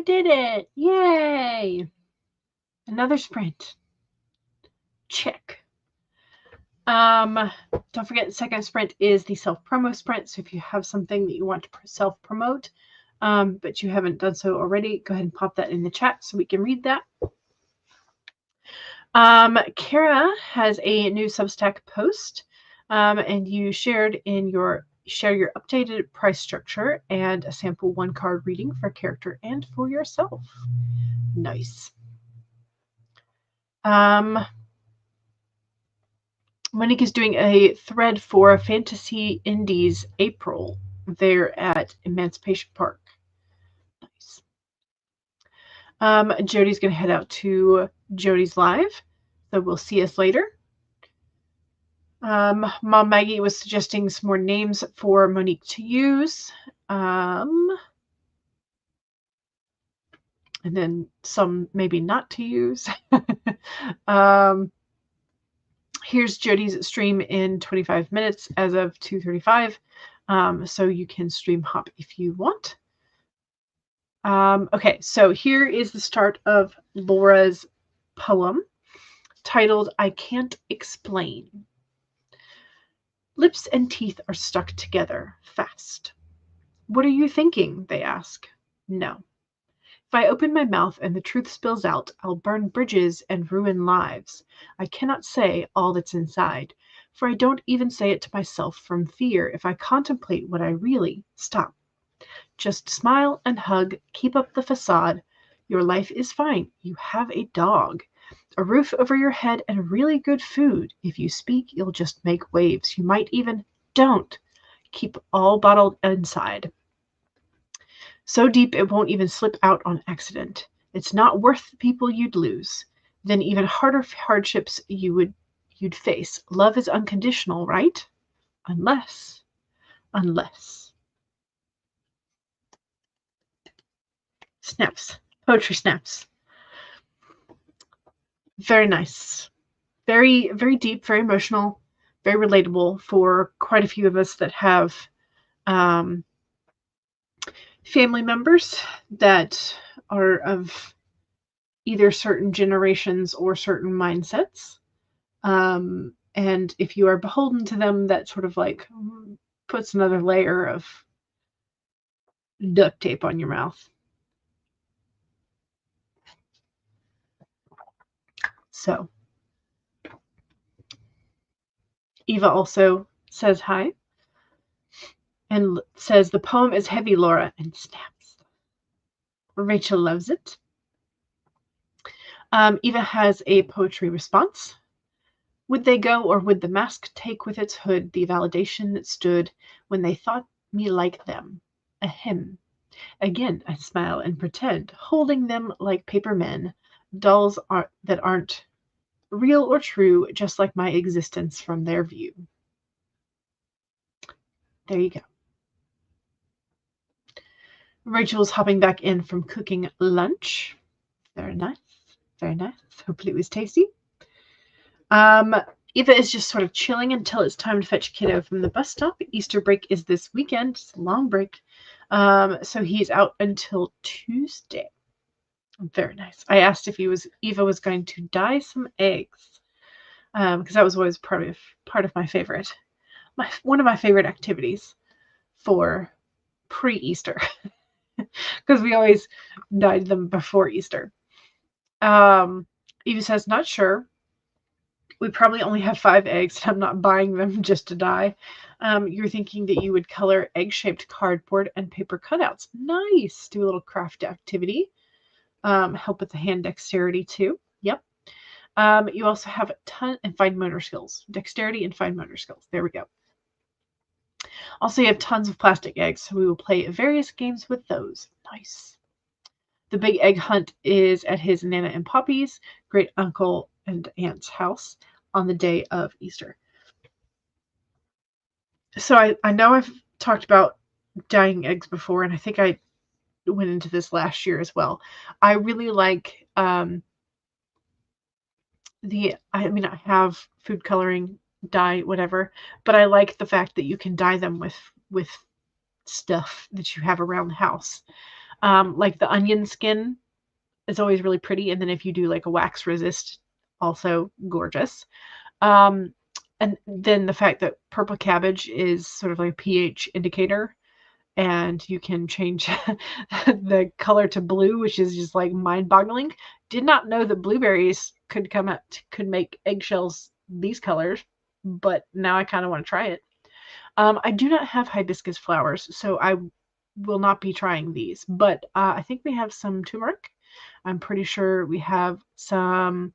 did it. Yay. Another sprint. Check. Don't forget the second sprint is the self-promo sprint. So if you have something that you want to self-promote, but you haven't done so already, go ahead and pop that in the chat so we can read that. Kara has a new Substack post, and you share your updated price structure and a sample 1-card reading for a character and for yourself. Nice. Monique is doing a thread for Fantasy Indies April there at Emancipation Park. Nice. Jody's going to head out to Jody's Live, so we'll see us later. Mom Maggie was suggesting some more names for Monique to use. And then some maybe not to use. Here's Jody's stream in 25 minutes as of 2:35. So you can stream hop if you want. Okay, so here is the start of Laura's poem titled I Can't Explain. Lips and teeth are stuck together fast. What are you thinking? They ask. No. If I open my mouth and the truth spills out, I'll burn bridges and ruin lives. I cannot say all that's inside, for I don't even say it to myself from fear if I contemplate what I really stop. Just smile and hug, keep up the facade. Your life is fine. You have a dog, a roof over your head, and really good food. If you speak, you'll just make waves. You might even don't. Keep all bottled inside. So deep it won't even slip out on accident. It's not worth the people you'd lose. Then even harder hardships you'd face. Love is unconditional, right? Unless. Snaps. Poetry snaps. Very nice. Very, very deep, very emotional, very relatable for quite a few of us that have family members that are of either certain generations or certain mindsets. And if you are beholden to them, that sort of like puts another layer of duct tape on your mouth. So Eva also says hi and says the poem is heavy, Laura, and snaps. Rachel loves it. Eva has a poetry response. Would they go, or would the mask take with its hood the validation that stood when they thought me like them? Ahem. Again, I smile and pretend, holding them like paper men, dolls that aren't real or true, just like my existence from their view. There you go. Rachel's hopping back in from cooking lunch. Very nice. Very nice. Hopefully it was tasty. Eva is just sort of chilling until it's time to fetch kiddo from the bus stop. Easter break is this weekend. It's a long break. So he's out until Tuesday. Very nice. I asked if Eva was going to dye some eggs. Because that was always part of my favorite. One of my favorite activities for pre-Easter. Because we always dyed them before Easter. Eva says, not sure. We probably only have 5 eggs, and I'm not buying them just to dye. You're thinking that you would color egg-shaped cardboard and paper cutouts. Nice. Do a little craft activity. Help with the hand dexterity too. Yep. You also have a ton and fine motor skills. Dexterity and fine motor skills. There we go. Also, you have tons of plastic eggs, so we will play various games with those. Nice. The big egg hunt is at his Nana and Poppy's great uncle and aunt's house on the day of Easter. So I know I've talked about dyeing eggs before, and I think I went into this last year as well. I really like I have food coloring, dye, whatever, but I like the fact that you can dye them with stuff that you have around the house. Like the onion skin is always really pretty. And then if you do like a wax resist, also gorgeous. Um, and then the fact that purple cabbage is sort of like a pH indicator, and you can change the color to blue, which is just like mind-boggling. Did not know that blueberries could make eggshells these colors, but now I kind of want to try it. I do not have hibiscus flowers, so I will not be trying these, but I think we have some turmeric. I'm pretty sure we have some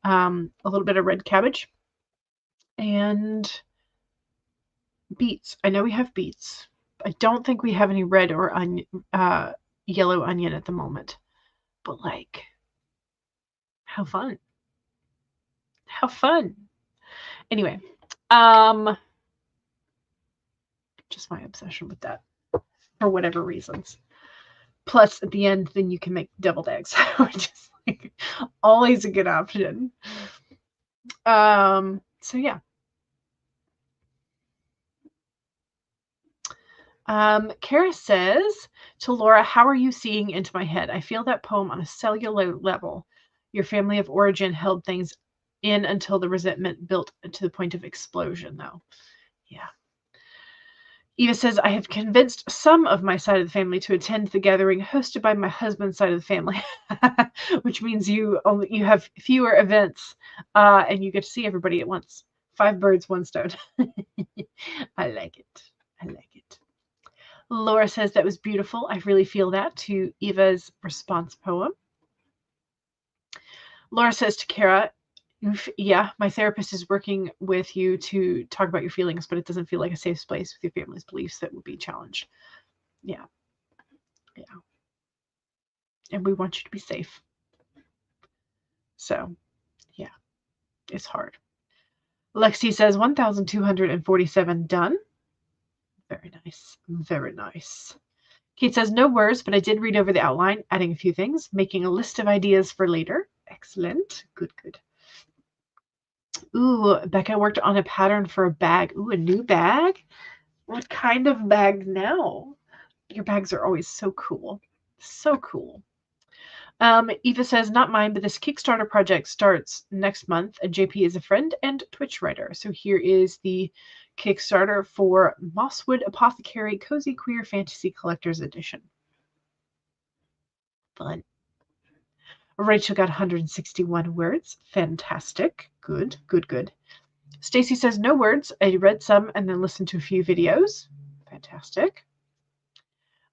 a little bit of red cabbage and beets. I know we have beets. I don't think we have any red or yellow onion at the moment. But like, how fun. How fun. Anyway, just my obsession with that for whatever reasons. Plus, at the end, then you can make deviled eggs, which is like always a good option. So yeah. Kara says to Laura, how are you seeing into my head? I feel that poem on a cellular level. Your family of origin held things in until the resentment built to the point of explosion, though. Yeah. Eva says, I have convinced some of my side of the family to attend the gathering hosted by my husband's side of the family, which means you have fewer events and you get to see everybody at once. 5 birds, 1 stone. I like it. I like it. Laura says that was beautiful. I really feel that to Eva's response poem. Laura says to Kara, yeah, my therapist is working with you to talk about your feelings, but it doesn't feel like a safe space with your family's beliefs that would be challenged. Yeah. Yeah. And we want you to be safe. So, yeah, it's hard. Lexi says 1,247 done. Very nice. Very nice. Kate says no words, but I did read over the outline, adding a few things, making a list of ideas for later. Excellent. Good, good. Ooh, Becca worked on a pattern for a bag. Ooh, a new bag? What kind of bag now? Your bags are always so cool. So cool. Eva says, not mine, but this Kickstarter project starts next month, and JP is a friend and Twitch writer. So here is the Kickstarter for Mosswood Apothecary Cozy Queer Fantasy Collector's Edition. Fun. Rachel got 161 words. Fantastic. Good, good, good. Stacy says, no words. I read some and then listened to a few videos. Fantastic.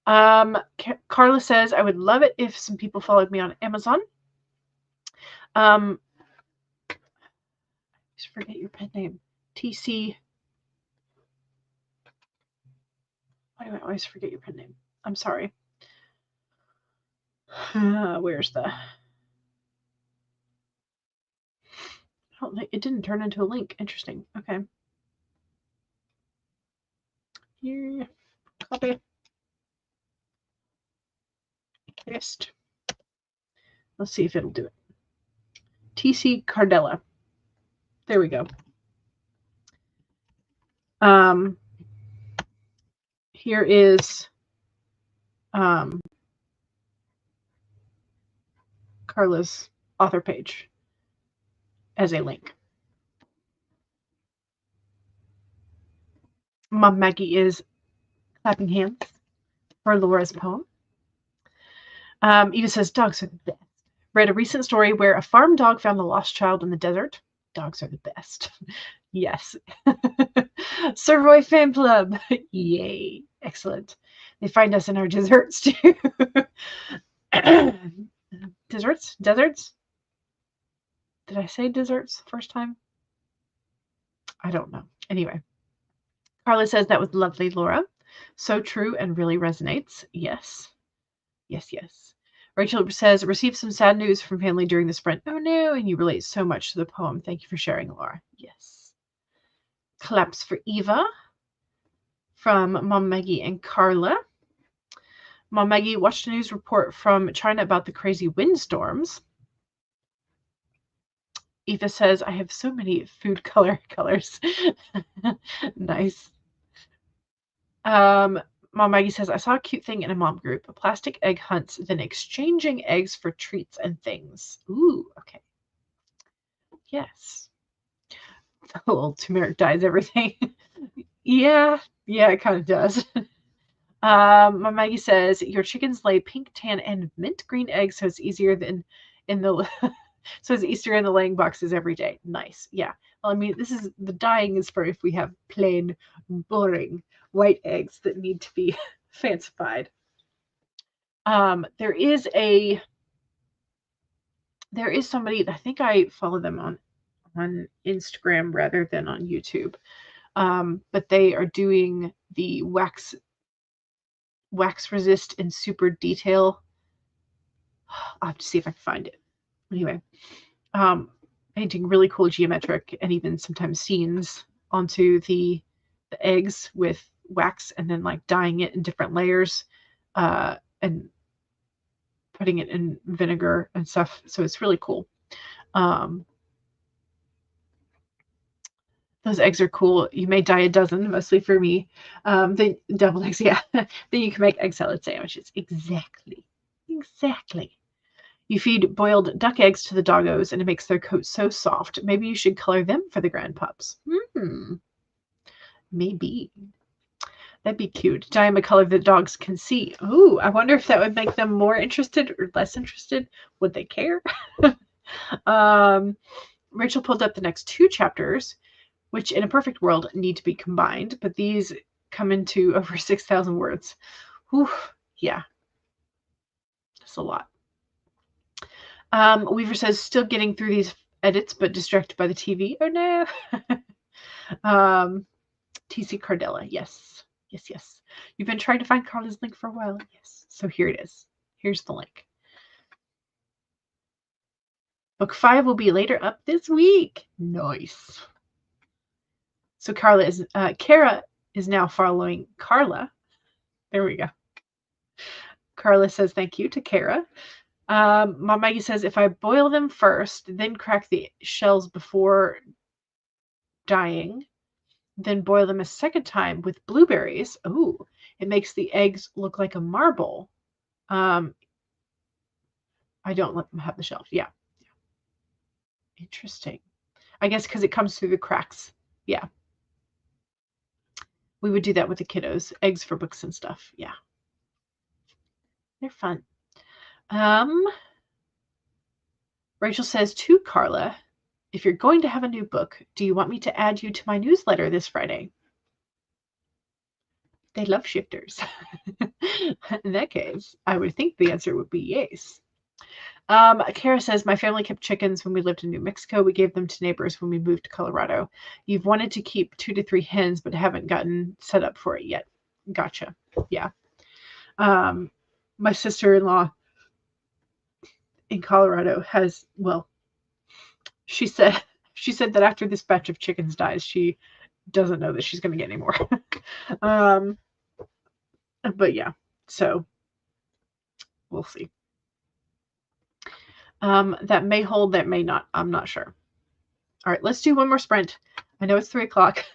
Carla says, I would love it if some people followed me on Amazon. I just forget your pen name. TC. Why do I always forget your pen name? I'm sorry. Where's the... Oh, it didn't turn into a link. Interesting. Okay. Here. Copy. Paste. Let's see if it'll do it. TC Cardella. There we go. Here is Carla's author page as a link. Mom Maggie is clapping hands for Laura's poem. Eva says, dogs are the best. Read a recent story where a farm dog found a lost child in the desert. Dogs are the best. Yes. Sir Fan Club. Yay. Excellent. They find us in our deserts too. Deserts? Deserts? Did I say desserts the first time? I don't know. Anyway. Carla says that was lovely, Laura. So true and really resonates. Yes. Yes, yes. Rachel says, received some sad news from family during the sprint. Oh no, and you relate so much to the poem. Thank you for sharing, Laura. Yes. Claps for Eva from Mom Maggie and Carla. Mom Maggie watched a news report from China about the crazy windstorms. Eva says, I have so many food colors. Nice. Mom Maggie says, I saw a cute thing in a mom group. Plastic egg hunts, then exchanging eggs for treats and things. Ooh, okay. Yes. Oh, turmeric dyes everything. Yeah, it kind of does. My Maggie says, your chickens lay pink, tan, and mint green eggs, so it's easier than in the so it's easier in the laying boxes every day. Nice. Yeah. Well, I mean, the dyeing is for if we have plain, boring white eggs that need to be fancified. There is somebody, I think I follow them on Instagram rather than on YouTube. But they are doing the wax resist in super detail. I'll have to see if I can find it. Anyway, painting really cool geometric and even sometimes scenes onto the eggs with wax, and then like dyeing it in different layers, and putting it in vinegar and stuff. So it's really cool. Those eggs are cool. You may dye a dozen, mostly for me. The deviled eggs, yeah. Then you can make egg salad sandwiches. Exactly. You feed boiled duck eggs to the doggos, and it makes their coat so soft. Maybe you should color them for the grandpups. Maybe. That'd be cute. Dye them a color that dogs can see. Ooh, I wonder if that would make them more interested or less interested. Would they care? Rachel pulled up the next 2 chapters, which in a perfect world need to be combined, but these come into over 6,000 words. Whew, yeah. That's a lot. Weaver says, still getting through these edits, but distracted by the TV. Oh no. TC Cardella, yes. You've been trying to find Carla's link for a while. Yes. So here it is. Here's the link. Book 5 will be later up this week. Nice. So Kara is now following Carla. There we go. Carla says thank you to Kara. Mom Maggie says, if I boil them first, then crack the shells before dyeing, then boil them a second time with blueberries. Ooh, it makes the eggs look like a marble. I don't let them have the shells. Yeah. Interesting. I guess because it comes through the cracks. Yeah. We would do that with the kiddos. Eggs for books and stuff. Yeah. They're fun. Rachel says to Carla, if you're going to have a new book, do you want me to add you to my newsletter this Friday? They love shifters. In that case, I would think the answer would be yes. Kara says, my family kept chickens when we lived in New Mexico. We gave them to neighbors when we moved to Colorado. You've wanted to keep 2 to 3 hens, but haven't gotten set up for it yet. Gotcha. Yeah. My sister-in-law in Colorado has, well, she said that after this batch of chickens dies, she doesn't know that she's going to get any more. But yeah, so we'll see. That may hold, that may not. I'm not sure. All right, let's do one more sprint. I know it's 3 o'clock.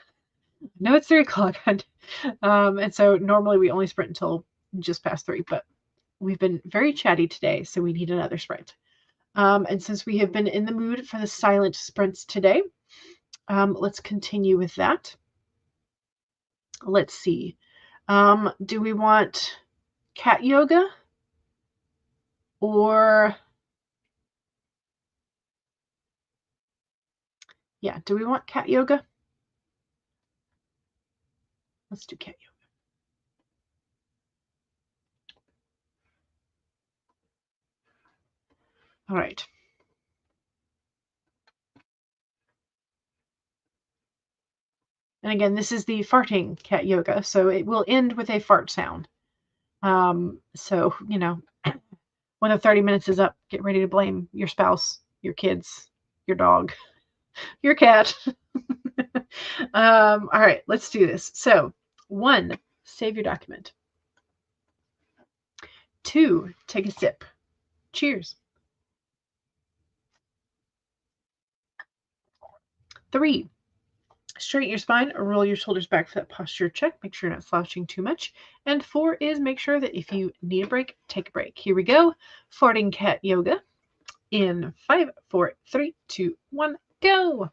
And so normally we only sprint until just past 3, but we've been very chatty today, so we need another sprint. And since we have been in the mood for the silent sprints today, let's continue with that. Let's see. Do we want cat yoga or... Yeah, do we want cat yoga? Let's do cat yoga. All right. And again, this is the farting cat yoga, so it will end with a fart sound. So, you know, when the 30 minutes is up, get ready to blame your spouse, your kids, your dog, your cat. All right, let's do this. So, 1, save your document. 2, take a sip. Cheers. 3, Straighten your spine, roll your shoulders back for that posture check. Make sure you're not slouching too much. And 4 is make sure that if you need a break, take a break. Here we go. Farting cat yoga in 5, 4, 3, 2, 1, go.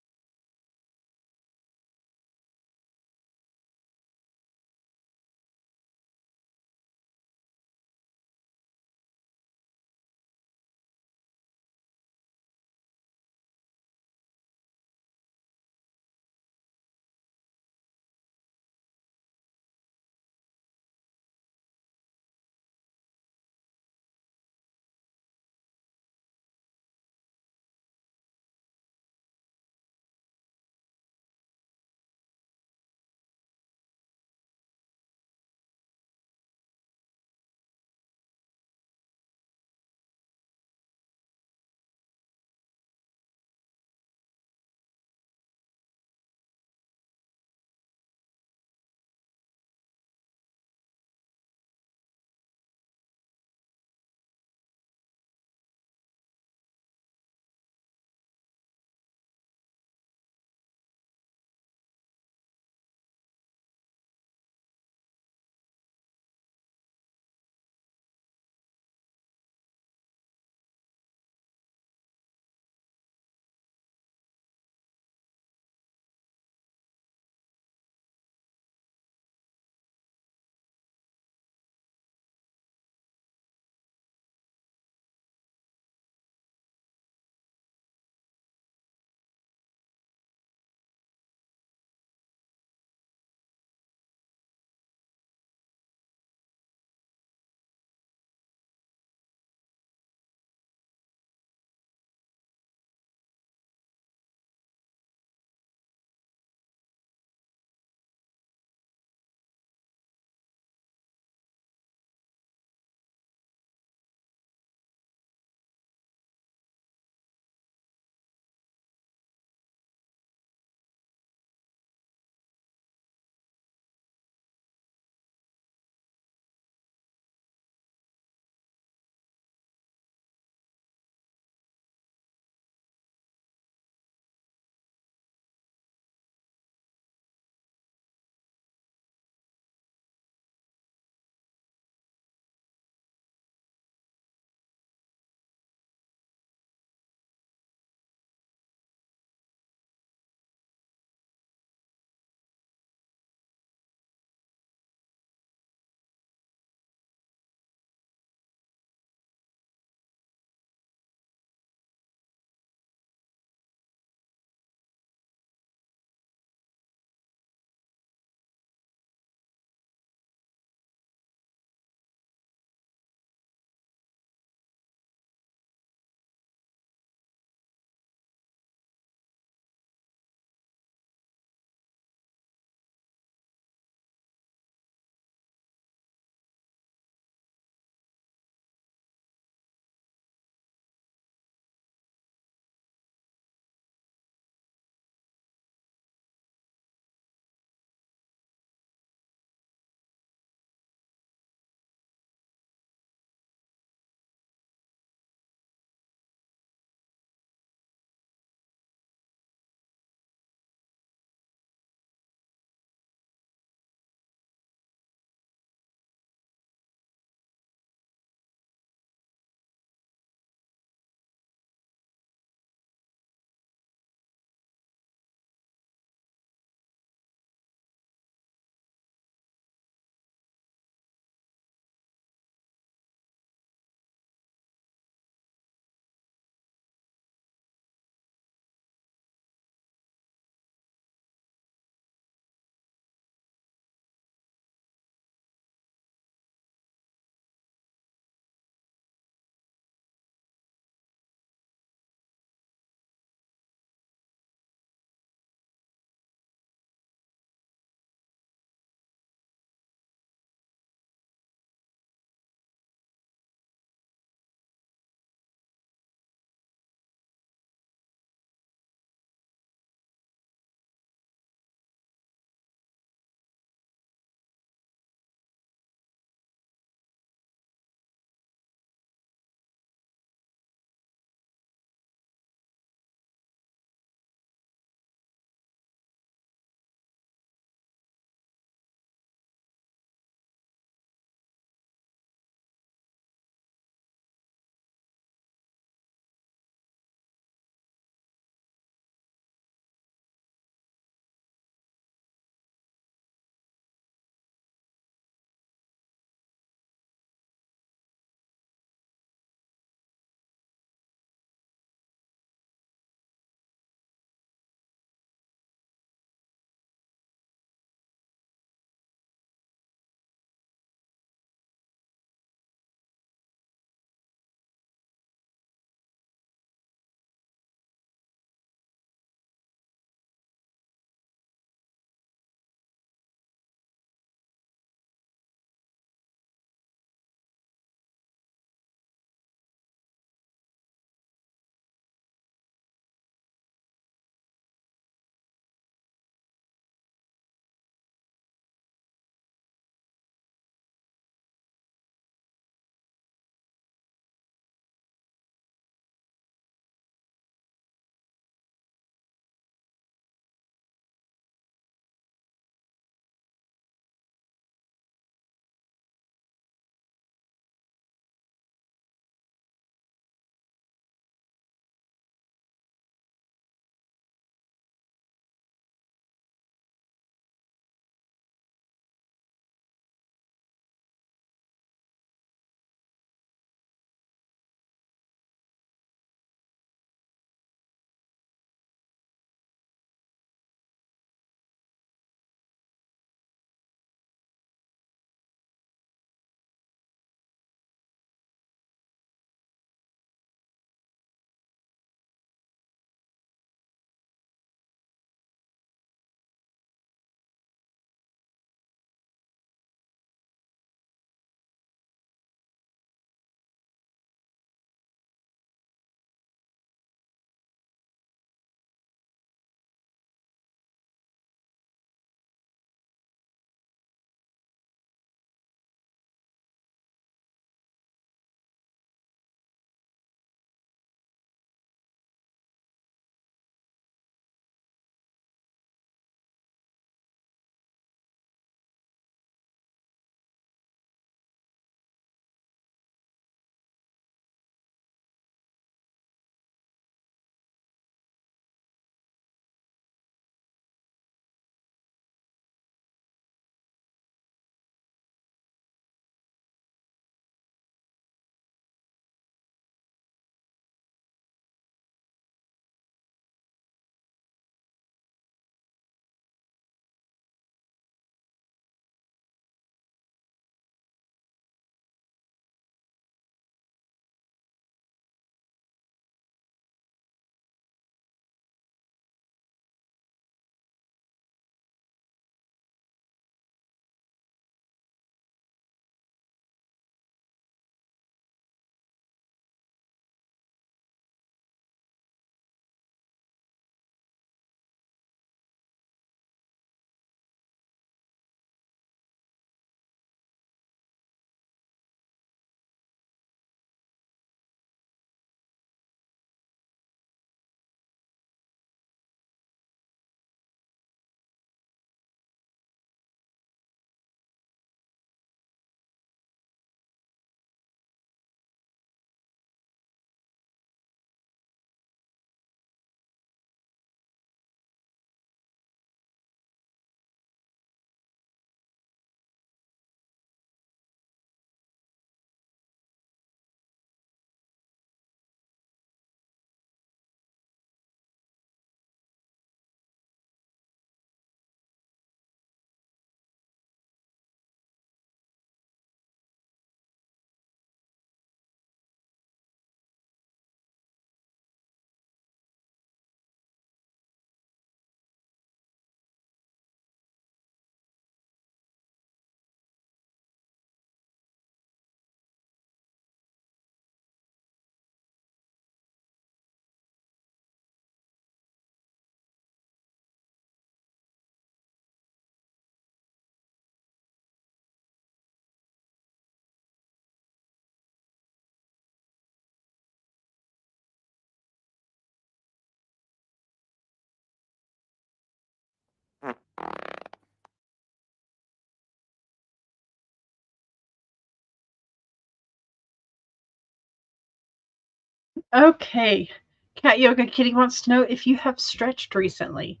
Okay. Cat Yoga Kitty wants to know if you have stretched recently.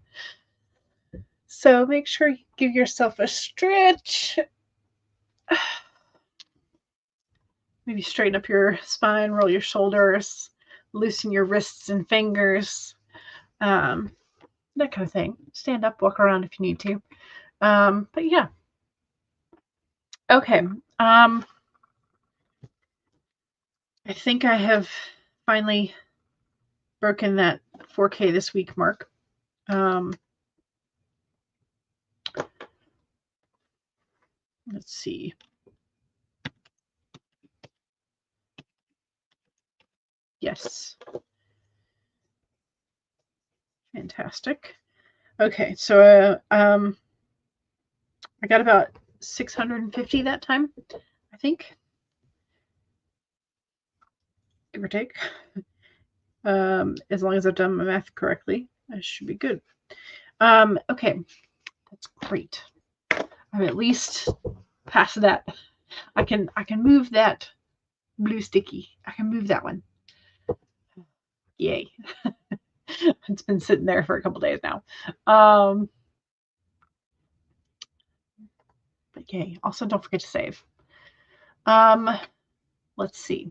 So make sure you give yourself a stretch. Maybe straighten up your spine, roll your shoulders, loosen your wrists and fingers, that kind of thing. Stand up, walk around if you need to. But yeah. Okay. I think I have finally broken that 4K this week mark. Let's see. Yes. Fantastic. Okay, so I got about 650 that time, I think, give or take. As long as I've done my math correctly, I should be good. Okay, that's great. I'm at least past that. I can move that blue sticky. I can move that one. Yay. It's been sitting there for a couple days now. But yay. Also, don't forget to save. Let's see.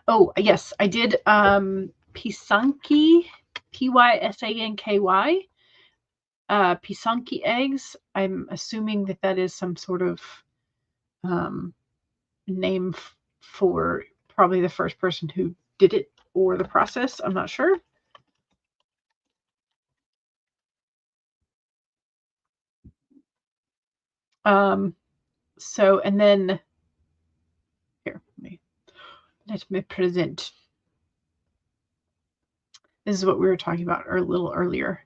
Oh, yes, I did Pisanki, Pysanky, Pisanki eggs. I'm assuming that is some sort of name for probably the first person who did it or the process. I'm not sure. So, and then here, let me present. This is what we were talking about a little earlier.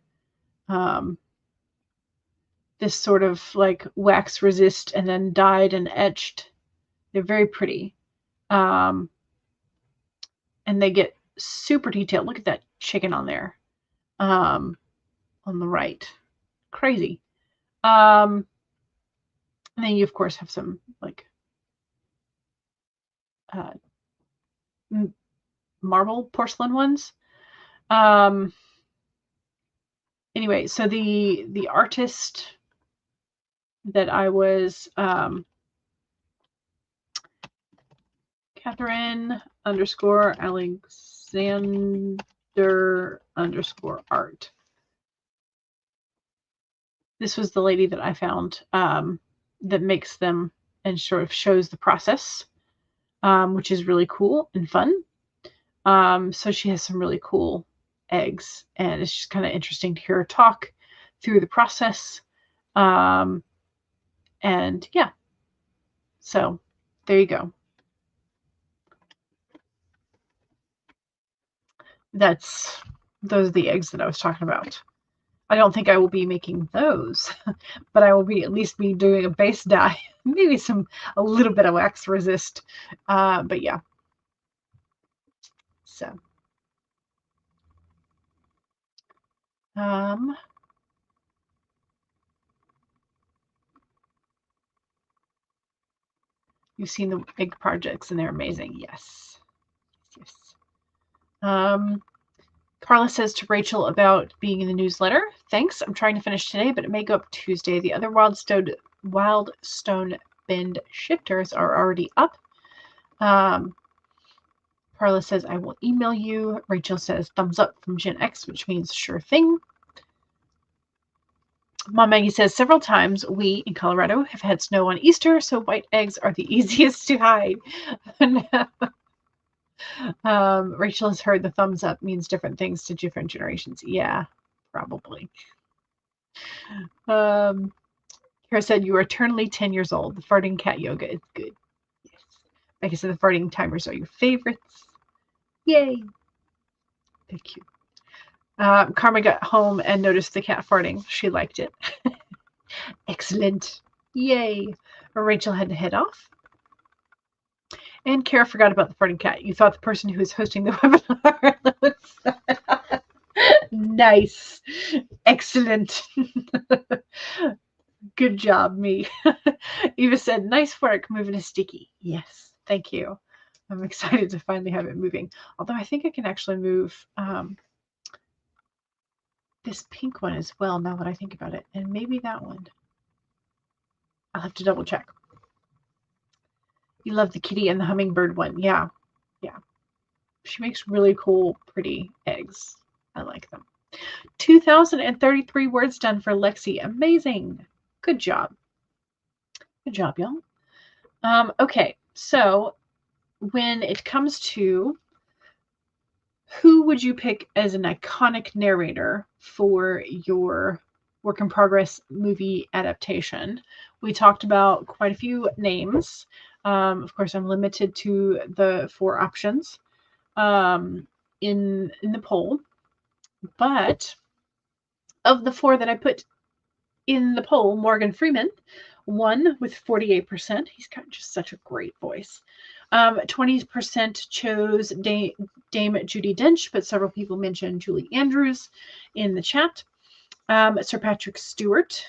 This sort of like wax resist and then dyed and etched. They're very pretty. And they get super detailed. Look at that chicken on there. On the right. Crazy. And then you of course have some like marble porcelain ones. Anyway, so the artist that I was Catherine _Alexander_art. This was the lady that I found that makes them and sort of shows the process, which is really cool and fun. So she has some really cool eggs, and it's just kind of interesting to hear her talk through the process. And yeah, so there you go. Those are the eggs that I was talking about. I don't think I will be making those, but I will be at least be doing a base dye, maybe a little bit of wax resist. But yeah. So you've seen the egg projects and they're amazing. Yes. Carla says to Rachel about being in the newsletter, thanks. I'm trying to finish today, but it may go up Tuesday. The other Wildstone Bend shifters are already up. Carla says, I will email you. Rachel says, thumbs up from Gen X, which means sure thing. Mom Maggie says, several times we in Colorado have had snow on Easter, so white eggs are the easiest to hide. Rachel has heard the thumbs up means different things to different generations. Yeah, probably. Kara said, you are eternally 10 years old. The farting cat yoga is good. Yes. Like I said, the farting timers are your favorites. Yay. Thank you. Karma got home and noticed the cat farting. She liked it. Excellent. Yay. Rachel had to head off. And Kara forgot about the farting cat. You thought the person who was hosting the webinar. Nice. Excellent. Good job, me. Eva said, nice work moving a sticky. Yes, thank you. I'm excited to finally have it moving. Although I think I can actually move this pink one as well, now that I think about it. And maybe that one. I'll have to double check. You love the kitty and the hummingbird one. Yeah. Yeah. She makes really cool, pretty eggs. I like them. 2,033 words done for Lexi. Amazing. Good job. Good job, y'all. Okay, so when it comes to who would you pick as an iconic narrator for your work in progress movie adaptation? We talked about quite a few names. Of course, I'm limited to the 4 options in the poll, but of the 4 that I put in the poll, Morgan Freeman won with 48%. He's got just such a great voice. 20% chose Dame Judi Dench, but several people mentioned Julie Andrews in the chat. Sir Patrick Stewart,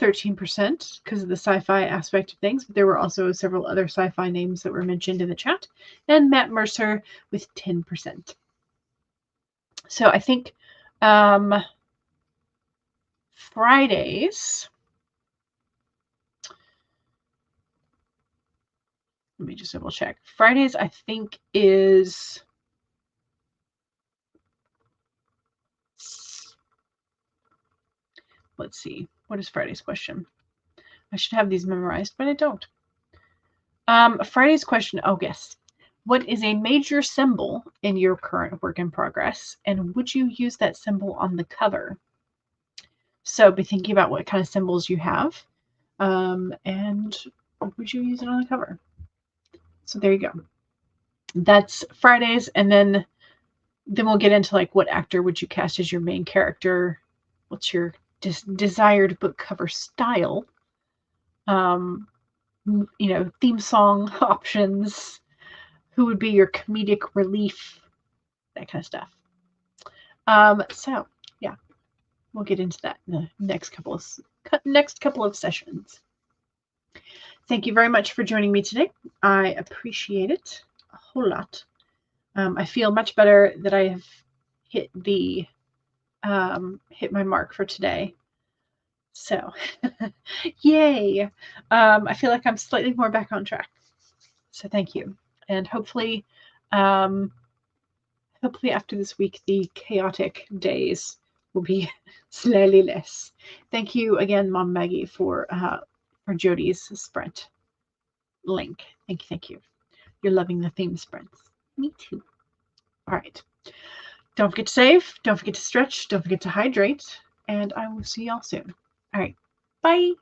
13% because of the sci-fi aspect of things, but there were also several other sci-fi names that were mentioned in the chat. And Matt Mercer with 10%. So I think Fridays, let me just double check. Fridays, I think, is let's see. What is Friday's question? I should have these memorized, but I don't. Friday's question, oh yes. What is a major symbol in your current work in progress? And would you use that symbol on the cover? So be thinking about what kind of symbols you have. And would you use it on the cover? So there you go. That's Fridays. And then we'll get into like what actor would you cast as your main character? What's your desired book cover style? Theme song options. Who would be your comedic relief? That kind of stuff. So yeah, we'll get into that in the next couple of sessions. Thank you very much for joining me today. I appreciate it a whole lot. I feel much better that I have hit my mark for today. So, yay! I feel like I'm slightly more back on track. So thank you, and hopefully after this week, the chaotic days will be slightly less. Thank you again, Mom Maggie, for Jodi's sprint link. Thank you. You're loving the theme sprints. Me too. All right. Don't forget to save. Don't forget to stretch. Don't forget to hydrate. And I will see y'all soon. All right. Bye.